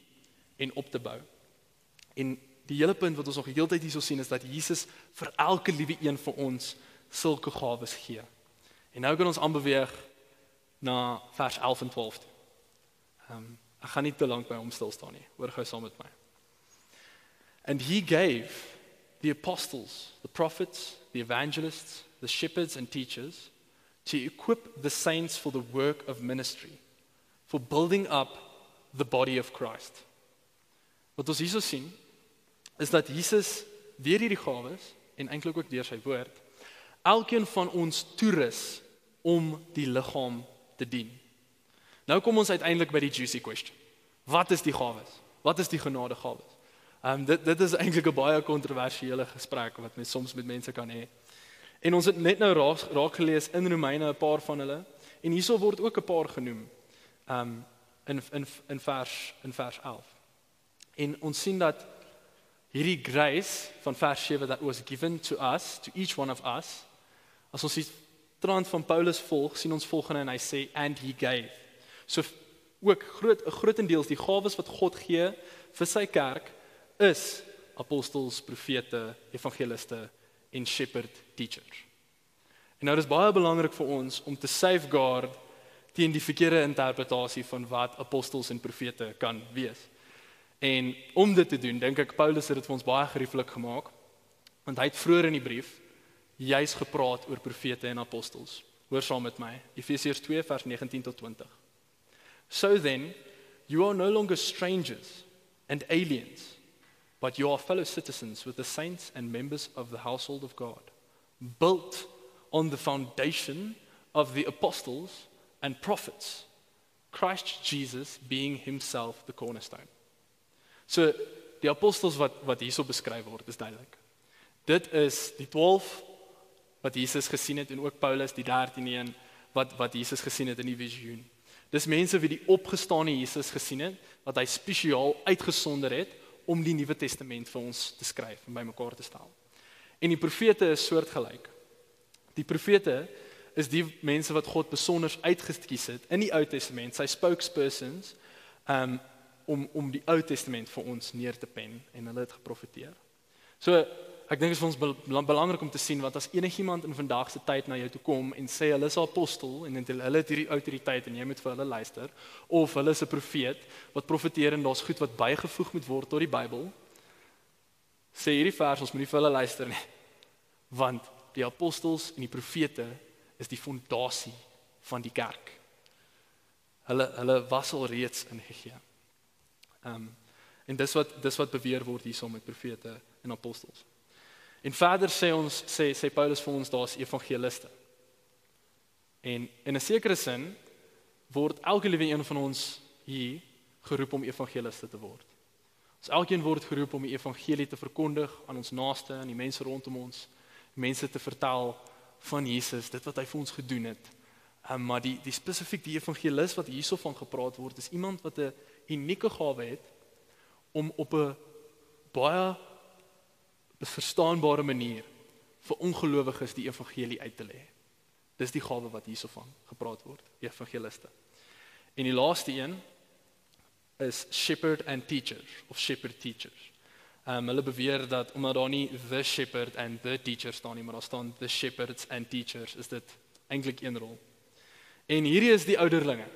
en op te bou. En die hele punt wat ons nog die hele tyd hierso sien is dat Jesus vir elke liewe een van ons sulke gawes gee. En nou kan ons aanbeweeg na vers 11 en 12 toe. Ek gaan nie te lank by hom stil staan nie. Hoor gou saam met my. And he gave the apostles, the prophets, the evangelists, the shepherds and teachers to equip the saints for the work of ministry, for building up the body of Christ. Wat ons hierso sien, is dat Jesus deur hierdie gawes, en eintlik ook deur sy woord, elkeen van ons toerus om die liggaam te dien. Nou kom ons uiteindelik by die juicy question. Wat is die gawes? Wat is die genadegawes? Dit is eintlik 'n baie kontroversiële gesprek wat mens soms met mense kan hê. En ons het net nou raak gelees in Romeine 'n paar van hulle, en hierso word ook 'n paar genoem in vers 11. En ons sien dat hierdie grace van vers 7 that was given to us, to each one of us, as ons die trant van Paulus volg, sien ons volgende en hy sê and he gave. So ook grootendeels die gawes wat God gee vir sy kerk is apostels, profete, evangeliste en shepherd teachers. En nou is baie belangrik vir ons om te safeguard teen die verkeerde interpretasie van wat apostels en profete kan wees. En om dit te doen, dink ek Paulus het dit vir ons baie gerieflik gemaak, want hy het vroeër in die brief juis gepraat oor profete en apostels. Hoor saam met my, Efesiërs 2 vers 19 tot 20. So then, you are no longer strangers and aliens, but you are fellow citizens with the saints and members of the household of God, built on the foundation of the apostles and prophets, Christ Jesus being himself the cornerstone. So, die apostels wat hierso beskryf word, is duidelik. Dit is die 12 wat Jesus gesien het, en ook Paulus, die 13 wat Jesus gesien het in die visioen. Dis mense wie die opgestane Jesus gesien het, wat hy spesiaal uitgesonder het, om die Nuwe Testament vir ons te skryf en bymekaar te stel. En die profete is soortgelyk. Die profete is die mense wat God besonder uitgekies het in die Ou Testament, sy spokespersons, om die Ou Testament vir ons neer te pen, en hulle het geprofeteer. So, ek dink dit is vir ons belangrik om te sien, want as enigiemand in vandag se tyd na jou toe kom en sê hulle is 'n apostel en hulle het hierdie autoriteit en jy moet vir hulle luister, of hulle is 'n profeet wat profeteer en daar's goed wat bygevoeg moet word tot die Bybel, sê hierdie vers, ons moet nie vir hulle luister nie, want die apostels en die profete is die fondasie van die kerk. Hulle was al reeds ingegee. En dis wat beweer word hierso met profete en apostels. En verder sê Paulus vir ons, daar's evangeliste. En in 'n sekere sin word elke liewe een van ons hier geroep om evangeliste te word. Ons elkeen word geroep om die evangelie te verkondig aan ons naaste, aan die mense rondom ons, mense te vertel van Jesus, dit wat hy vir ons gedoen het. Maar die spesifiek die evangelis wat hierso van gepraat word, is iemand wat 'n unieke gawe het om op 'n baie verstaanbare manier vir ongelowiges die evangelie uit te lê. Dis die gawe wat hierso van gepraat word, evangeliste. En die laaste een is shepherd and teachers, of shepherd teachers. Hulle beweer dat, omdat daar nie the shepherd and the teacher staan nie, maar daar staan the shepherds and teachers, is dit eintlik een rol. En hierdie is die ouderlinge.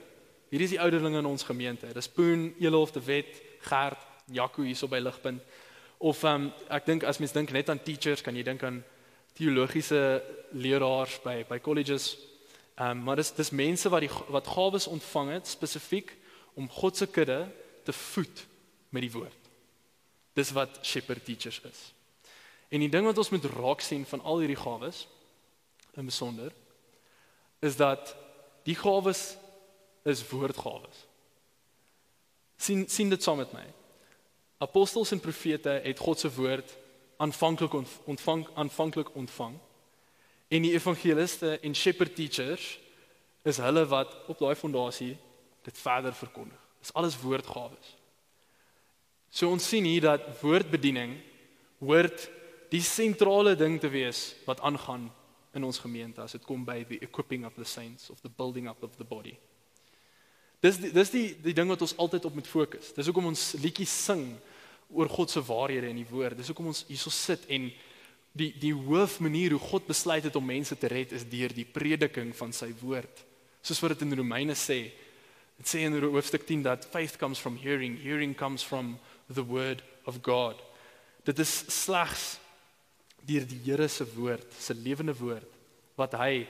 Hierdie is die ouderlinge in ons gemeente. Dis Poen, Elof, de Wet, Gert, Jaco hierso by Ligpunt. Of ek dink as mens dink net aan teachers, kan jy dink aan teologiese leraars by colleges. Maar dis mense wat gawes ontvang het spesifiek om God se kudde te voed met die woord. Dis wat shepherd teachers is. En die ding wat ons moet raak sien van al hierdie gawes in besonder is dat die gawes is woordgawes. Sien dit saam met my. Apostels en profete het God se woord aanvanklik ontvang. En die evangeliste en shepherd teachers is hulle wat op daai fondasie dit verder verkondig. Dis alles woordgawes. So ons sien hier dat woordbediening hoort die sentrale ding te wees wat aangaan in ons gemeente as dit kom by the equipping of the saints, of the building up of the body. Dis die ding wat ons altyd op moet fokus. Dis hoekom ons liedjies sing oor God se waarhede in die woord. Dis hoekom ons hierso sit en die hoofmanier hoe God besluit het om mense te red is deur die prediking van sy woord. Soos wat dit in Romeine sê. Dit sê in hoofstuk 10 dat faith comes from hearing, hearing comes from the word of God. Dit is slegs deur die Here se woord, se lewende woord, wat hy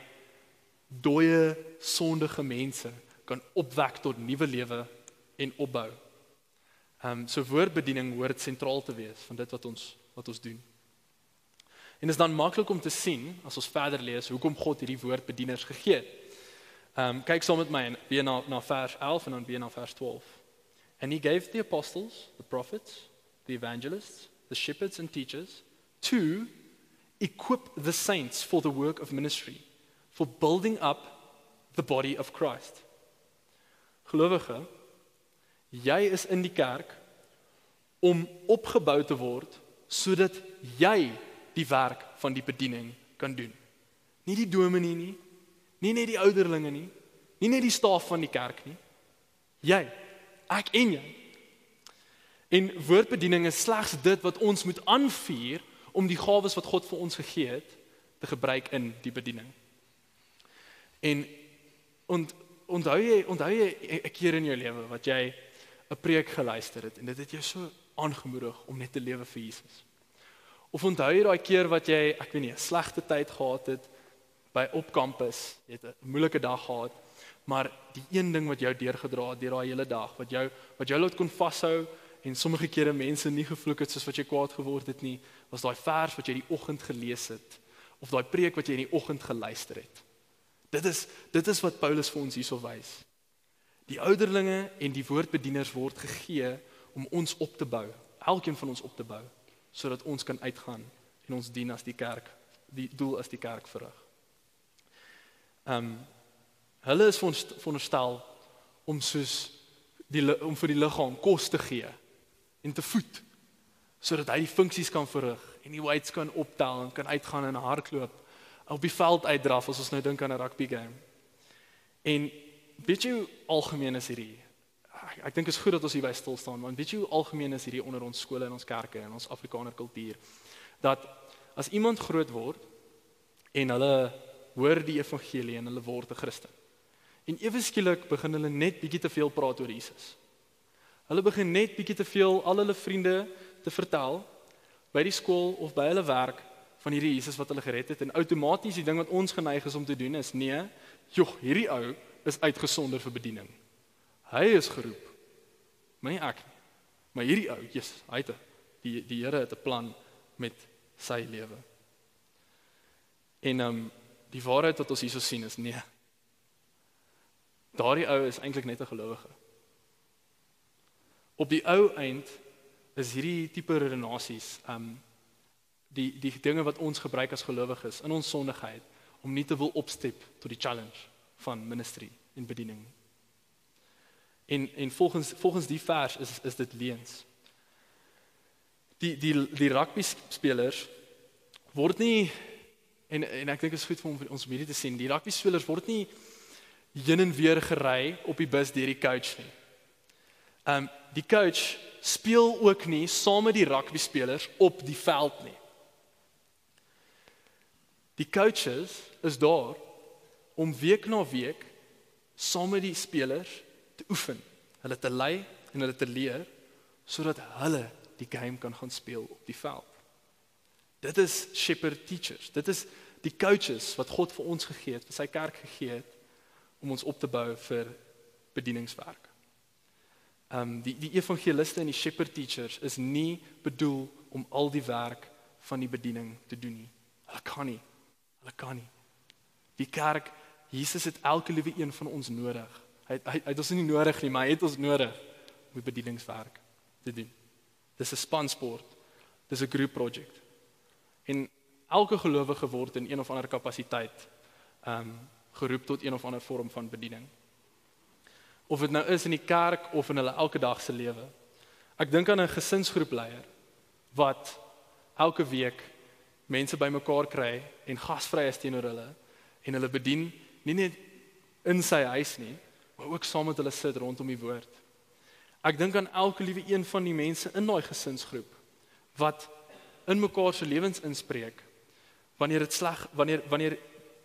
dooie, sondige mense kan opwek tot nuwe lewe en opbou. So woordbediening hoort sentraal te wees van dit wat ons doen. En is dan maklik om te sien, as ons verder lees, hoekom God hierdie woordbedieners gegee het. Kyk saam met my en weer na vers 11 en dan weer na vers 12. And he gave the apostles, the prophets, the evangelists, the shepherds and teachers to equip the saints for the work of ministry, for building up the body of Christ. Gelowige, jy is in die kerk om opgebou te word sodat jy die werk van die bediening kan doen. Nie die dominee nie, nie net die ouderlinge nie, nie net die staf van die kerk nie. Jy, ek en jy. En woordbediening is slegs dit wat ons moet aanvuur om die gawes wat God vir ons gegee het te gebruik in die bediening. En onthou jy 'n keer in jou lewe wat jy 'n preek geluister het en dit het jou so aangemoedig om net te lewe vir Jesus. Of onthou jy daai keer wat jy, ek weet nie, 'n slegte tyd gehad het op kampus, jy het 'n moeilike dag gehad, maar die een ding wat jou deurgedra het deur daai hele dag, wat jou laat kon vashou en sommige kere mense nie gevloek het soos wat jy kwaad geword het nie, was daai vers wat jy die oggend gelees het of daai preek wat jy in die oggend geluister het. Dit is wat Paulus vir ons hierso wys. Die ouderlinge en die woordbedieners word gegee om ons op te bou, elkeen van ons op te bou, sodat ons kan uitgaan en ons dien as die kerk, die doel as die kerk verrig. Hulle is veronderstel om om vir die liggaam kos te gee en te voed, sodat hy die funksies kan verrig en die weights kan optel en kan uitgaan en hardloop, op die veld uitdraf as ons nou dink aan 'n rugby game. En weet jy hoe algemeen is hierdie? Ek dink is goed dat ons hierby stil staan, want weet jy hoe algemeen is hierdie onder ons skole en ons kerke en ons Afrikaner kultuur, dat as iemand groot word en hulle hoor die evangelie en hulle word 'n Christen, en ewe skielik begin hulle net bietjie te veel praat oor Jesus. Hulle begin net bietjie te veel al hulle vriende te vertel by die skool of by hulle werk van hierdie Jesus wat hulle gered het, en outomaties die ding wat ons geneig is om te doen is, nee, hierdie ou is uitgesonder vir bediening. Hy is geroep, maar nie ek nie. Maar hierdie ou, Jesus, die Here het 'n plan met sy lewe. En die waarheid wat ons hierso sien is, nee, daardie ou is eintlik net 'n gelowige. Op die ou eind is hierdie tipe redenasies, die dinge wat ons gebruik as gelowiges in ons sondigheid, om nie te wil opstep tot die challenge van ministry en bediening. En volgens die vers is dit leuns. Die rugby spelers word nie, en ek dink is goed vir ons om hierdie te sien, die rugby spelers word nie heen en weer gery op die bus deur die coach nie. Die coach speel ook nie saam met die rugby spelers op die veld nie. Die coaches is daar om week na week saam met die spelers te oefen, hulle te lei en hulle te leer, sodat hulle die game kan gaan speel op die veld. Dit is shepherd teachers, dit is die coaches wat God vir ons gegee het, vir sy kerk gegee het, om ons op te bou vir bedieningswerk. Die evangeliste en die shepherd teachers is nie bedoel om al die werk van die bediening te doen nie. Hulle kan nie. Die kerk, Jesus het elke liewe een van ons nodig. Hy het ons nie nodig nie, maar hy het ons nodig om die bedieningswerk te doen. Dis 'n spansport, dis 'n group project. En elke gelowige word in een of ander kapasiteit geroep tot een of ander vorm van bediening. Of dit nou is in die kerk of in hulle elke dag se lewe. Ek dink aan 'n gesinsgroepleier wat elke week mense bymekaar kry en gasvry is teenoor hulle en hulle bedien nie net in sy huis nie, maar ook saam met hulle sit rondom die woord. Ek dink aan elke liewe een van die mense in daai gesinsgroep wat in mekaar se lewens inspreek wanneer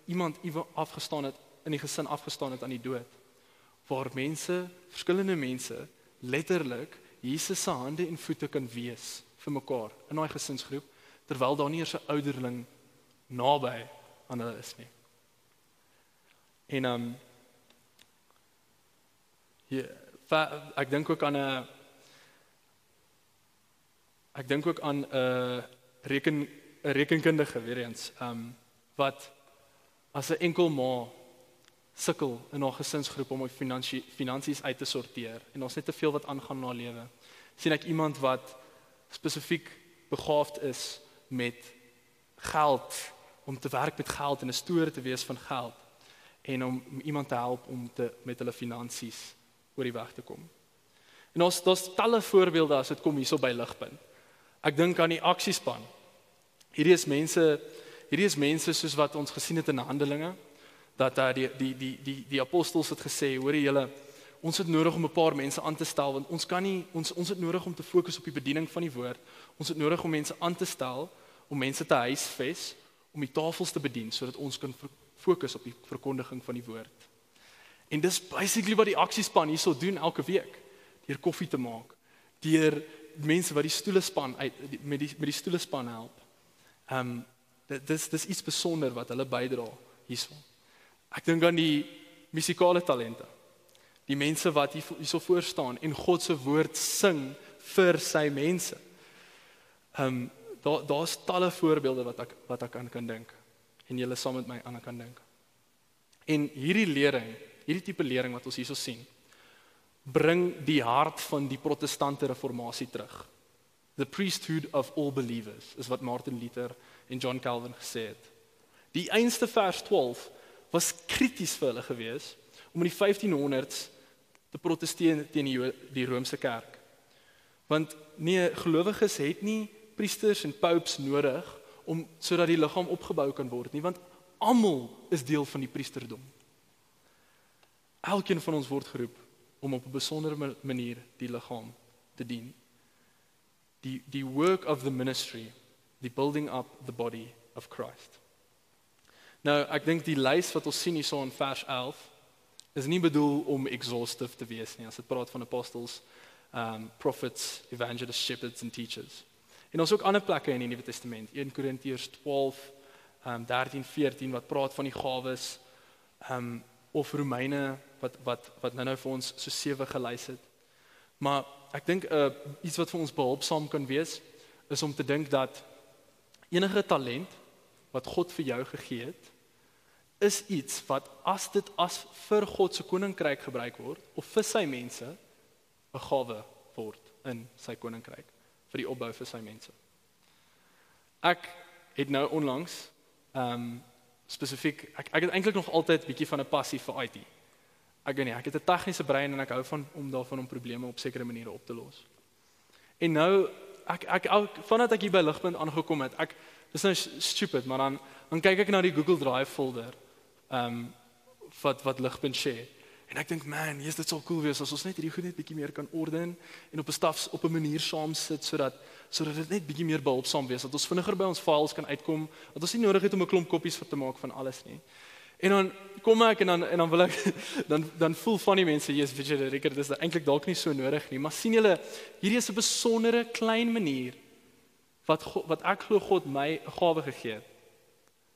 iemand afgestaan het in die gesin afgestaan het aan die dood, waar verskillende mense letterlik Jesus se hande en voete kan wees vir mekaar in daai gesinsgroep, terwyl daar nie eers 'n ouderling naby aan hulle is nie. En ek dink ook aan 'n rekenkundige weer eens, wat as 'n enkel ma sukkel in haar gesinsgroep om haar finansies uit te sorteer en ons net te veel wat aangaan in haar lewe. Sien ek iemand wat spesifiek begaafd is met geld, om te werk met geld en 'n stoer te wees van geld en om iemand te help om met hulle finansies oor die weg te kom. En daar's talle voorbeelde as dit kom hierso by Ligpunt. Ek dink aan die aksiespan. Hierdie is mense soos wat ons gesien het in Handelinge, dat die apostels het gesê, hoor julle, ons het nodig om 'n paar mense aan te stel, want ons het nodig om te fokus op die bediening van die woord. Ons het nodig om mense aan te stel, om mense te huisves, om die tafels te bedien, sodat ons kan fokus op die verkondiging van die woord. En dis basically wat die aksiespan hierso doen elke week, deur koffie te maak, deur mense wat die stoelespan met die stoelespan help. Dis iets besonder wat hulle bydra hierso. Ek dink aan die musikale talente. Die mense wat hierso voor staan en God se woord sing vir sy mense. Daar's talle voorbeelde wat ek aan kan dink en julle saam met my aan kan dink. En hierdie tipe lering wat ons hierso sien, bring die hart van die protestante reformatie terug. The priesthood of all believers, is wat Martin Luther en John Calvin gesê het. Die einste vers 12 was krities vir hulle gewees, om in die 1500s te protesteer teen die Romeinse kerk. Want nee, gelowiges het nie priesters en popes nodig, sodat die liggaam opgebou kan word nie, want almal is deel van die priesterdom. Elkeen van ons word geroep om op 'n besondere manier die liggaam te dien. Die work of the ministry, the building up the body of Christ. Nou, ek dink die lys wat ons sien hierso in vers 11 is nie bedoel om exhaustive te wees nie, as dit praat van apostles, prophets, evangelists, shepherds and teachers. En ons ook ander plekke in die Nuwe Testament, 1 Korintiërs 12, 13, 14, wat praat van die gawes, of Romeine, wat nou vir ons so 7 gelys het. Maar ek dink iets wat vir ons behulpsaam kan wees, is om te dink dat enige talent wat God vir jou gegee het, is iets wat as dit as vir God se koninkryk gebruik word, of vir sy mense, 'n gawe word in sy koninkryk, vir die opbou vir sy mense. Ek het nou onlangs, spesifiek, ek het eintlik nog altyd bietjie van 'n passie vir IT. Ek het 'n tegniese brein en ek hou om daarvan om probleme op sekere maniere op te los. En nou, vandat ek hier by Ligpunt aangekom het, dis nou stupid, maar dan kyk ek na die Google Drive folder, wat Ligpunt share. En ek dink, man, dit sal cool wees as ons net hierdie goed net bietjie meer kan orden en op 'n manier saam sit sodat dit net bietjie meer behulpsaam wees, dat ons vinniger by ons files kan uitkom, dat ons nie nodig het om 'n klomp koppies vir te maak van alles nie. En dan kom ek en dan wil ek dan voel van die mense, yes, weet jy, Rickert, dis eintlik dalk nie so nodig nie, maar sien julle, hierdie is 'n besondere klein manier wat ek glo God my 'n gawe gegee het,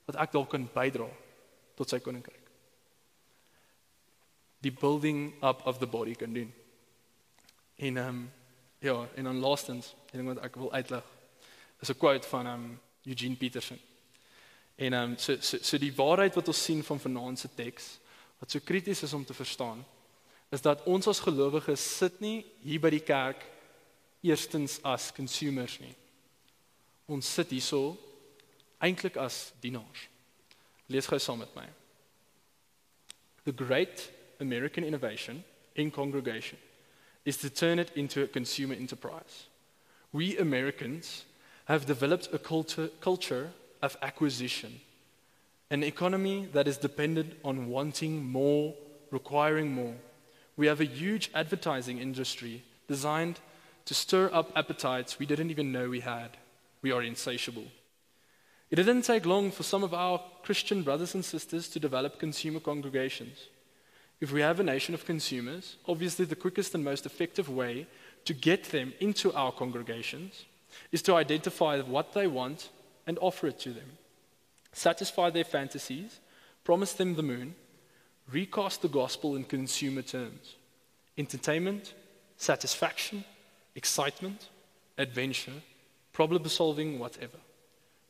wat ek dalk kan bydra tot sy koninkryk. Die building up of the body kan doen. En en dan laastens, die ding wat ek wil uitlig, is 'n quote van Eugene Peterson. En so die waarheid wat ons sien van vanaand se teks, wat so krities is om te verstaan, is dat ons as gelowiges sit nie hier by die kerk eerstens as consumers nie. Ons sit hierso eintlik as dienaars. Lees gou saam met my. The great American innovation in congregation is to turn it into a consumer enterprise. We Americans have developed a culture of acquisition, an economy that is dependent on wanting more, requiring more. We have a huge advertising industry designed to stir up appetites we didn't even know we had. We are insatiable. It didn't take long for some of our Christian brothers and sisters to develop consumer congregations. If we have a nation of consumers, obviously the quickest and most effective way to get them into our congregations is to identify what they want and offer it to them. Satisfy their fantasies, promise them the moon, recast the gospel in consumer terms. Entertainment, satisfaction, excitement, adventure, problem solving, whatever.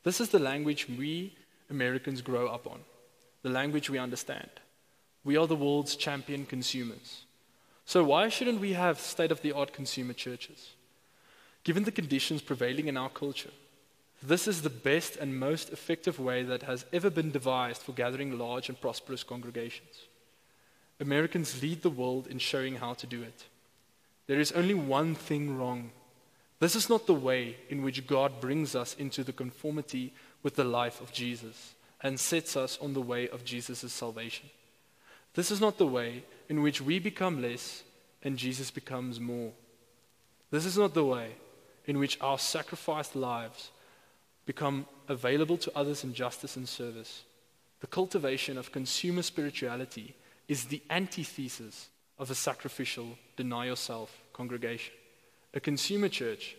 This is the language we Americans grow up on, the language we understand. We are the world's champion consumers. So why shouldn't we have state-of-the-art consumer churches? Given the conditions prevailing in our culture, this is the best and most effective way that has ever been devised for gathering large and prosperous congregations. Americans lead the world in showing how to do it. There is only one thing wrong. This is not the way in which God brings us into the conformity with the life of Jesus and sets us on the way of Jesus' salvation. This is not the way in which we become less and Jesus becomes more. This is not the way in which our sacrificed lives become available to others in justice and service. The cultivation of consumer spirituality is the antithesis of a sacrificial, deny yourself congregation. A consumer church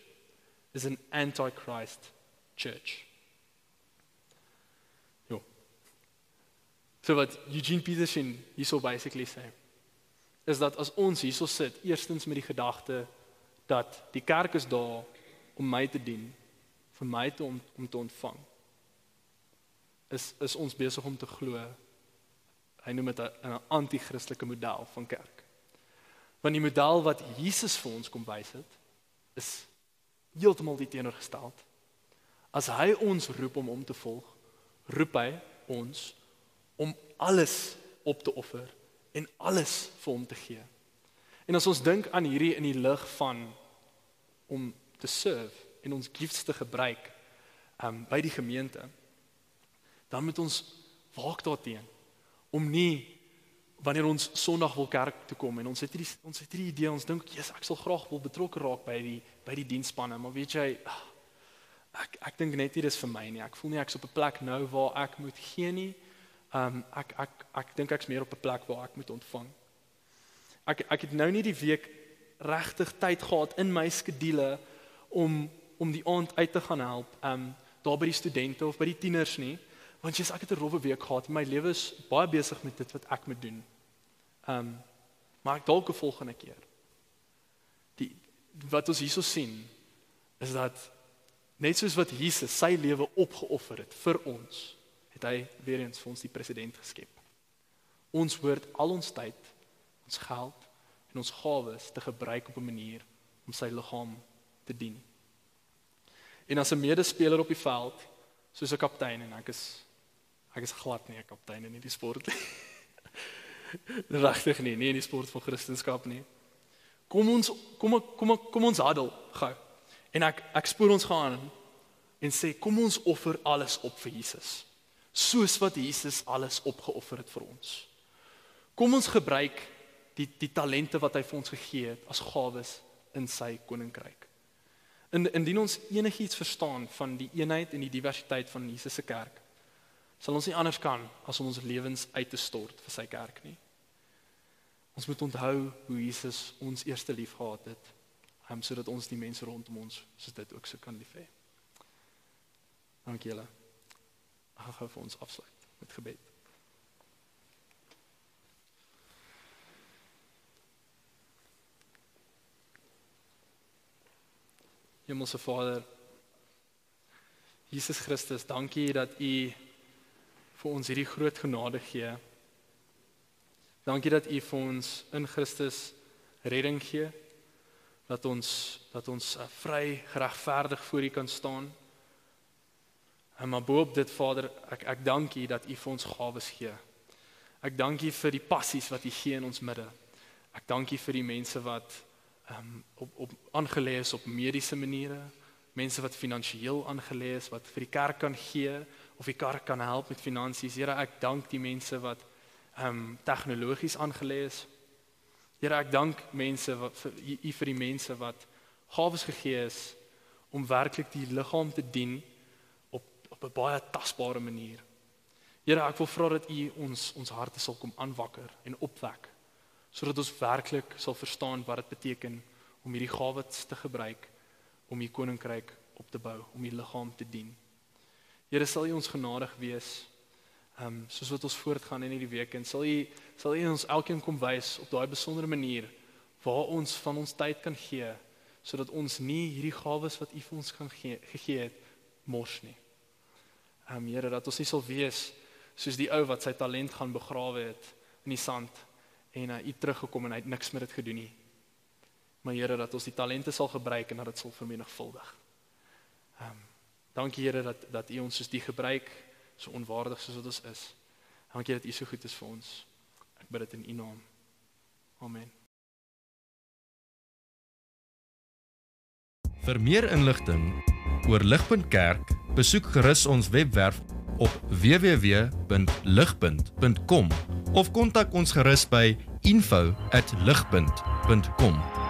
is an anti-Christ church. So wat Eugene Peterson hierso basically sê, is dat as ons hierso sit, eerstens met die gedagte dat die kerk is daar om my te dien, vir my om te ontvang, is ons besig om te glo, hy noem dit 'n anti-christelike model van kerk. Want die model wat Jesus vir ons kom wys het, is heeltemal die teenoorgesteld. As hy ons roep om hom te volg, roep hy ons om alles op te offer en alles vir hom te gee. En as ons dink aan hierdie in die lig van om te serve en ons gifts te gebruik by die gemeente, dan moet ons waak daarteen om nie wanneer ons Sondag wil kerk toe kom en ons het hierdie idee, ons dink, yes, ek sal graag wil betrokke raak by die diensspanne, maar weet jy, ek dink net nie dis vir my nie. Ek voel nie ek's op 'n plek nou waar ek moet gee nie. Ek dink ek's meer op 'n plek waar ek moet ontvang. Ek het nou nie die week regtig tyd gehad in my skedule om die aand uit te gaan help, daar by die studente of by die tieners nie, want jy's ek het 'n rowwe week gehad en my lewe is baie besig met dit wat ek moet doen. Maar ek dalk 'n volgende keer. Wat ons hierso sien is dat net soos wat Jesus sy lewe opgeoffer het vir ons, het hy weer eens vir ons die president geskep. Ons hoort al ons tyd, ons geld en ons gawes te gebruik op 'n manier om sy liggaam te dien. En as 'n medespeler op die veld, soos 'n kaptein, en ek is glad nie 'n kaptein in die sport nie. Regtig nie in die sport van Christendom nie. Kom ons huddle gou. En ek spoor ons gaan en sê, kom ons offer alles op vir Jesus. Soos wat Jesus alles opgeoffer het vir ons. Kom ons gebruik die talente wat hy vir ons gegee het as gawes in sy koninkryk. Indien ons enigiets verstaan van die eenheid en die diversiteit van Jesus se kerk, sal ons nie anders kan as om ons lewens uit te stort vir sy kerk nie. Ons moet onthou hoe Jesus ons eerste lief gehad het, sodat ons die mense rondom ons soos dit ook so kan lief hê. Dankie julle. Ek gaan gou vir ons afsluit met gebed. Hemelse Vader, Jesus Christus, dankie dat U vir ons hierdie groot genade gee. Dankie dat U vir ons in Christus redding gee, dat ons vry geregverdig voor U kan staan. Maar boop dit, Vader, ek dank U dat U vir ons gawes gee. Ek dank U vir die passies wat U gee in ons midde. Ek dank U vir die mense wat aangelê is op mediese maniere, mense wat finansiëel aangelê is, wat vir die kerk kan gee, of die kerk kan help met finansies. Here, ek dank die mense wat tegnologies aangelê is. Here, ek dank U vir die mense wat gawes gegee is, om werklik die liggaam te dien, op 'n baie tasbare manier. Here, ek wil vra dat U ons harte sal kom aanwakker en opwek, sodat ons werklik sal verstaan wat dit beteken om hierdie gawes te gebruik, om U koninkryk op te bou, om U liggaam te dien. Here, sal U ons genadig wees, soos wat ons voortgaan in hierdie week, en sal U ons elkeen kom wys op daai besondere manier, waar ons van ons tyd kan gee, sodat ons nie hierdie gawes wat U vir ons kan gegee het, mors nie. Here, dat ons nie sal wees soos die ou wat sy talent gaan begrawe het in die sand, en U teruggekom en hy het niks met dit gedoen nie. Maar Here, dat ons die talente sal gebruik en dat dit sal vermenigvuldig. Dankie Here dat U ons soos die gebruik, so onwaardig soos wat ons is. Dankie dat U so goed is vir ons. Ek bid dit in U naam. Amen. Vir meer inligting oor Ligpunt Kerk, besoek gerus ons webwerf op www.ligpunt.com of kontak ons gerus by info@ligpunt.com.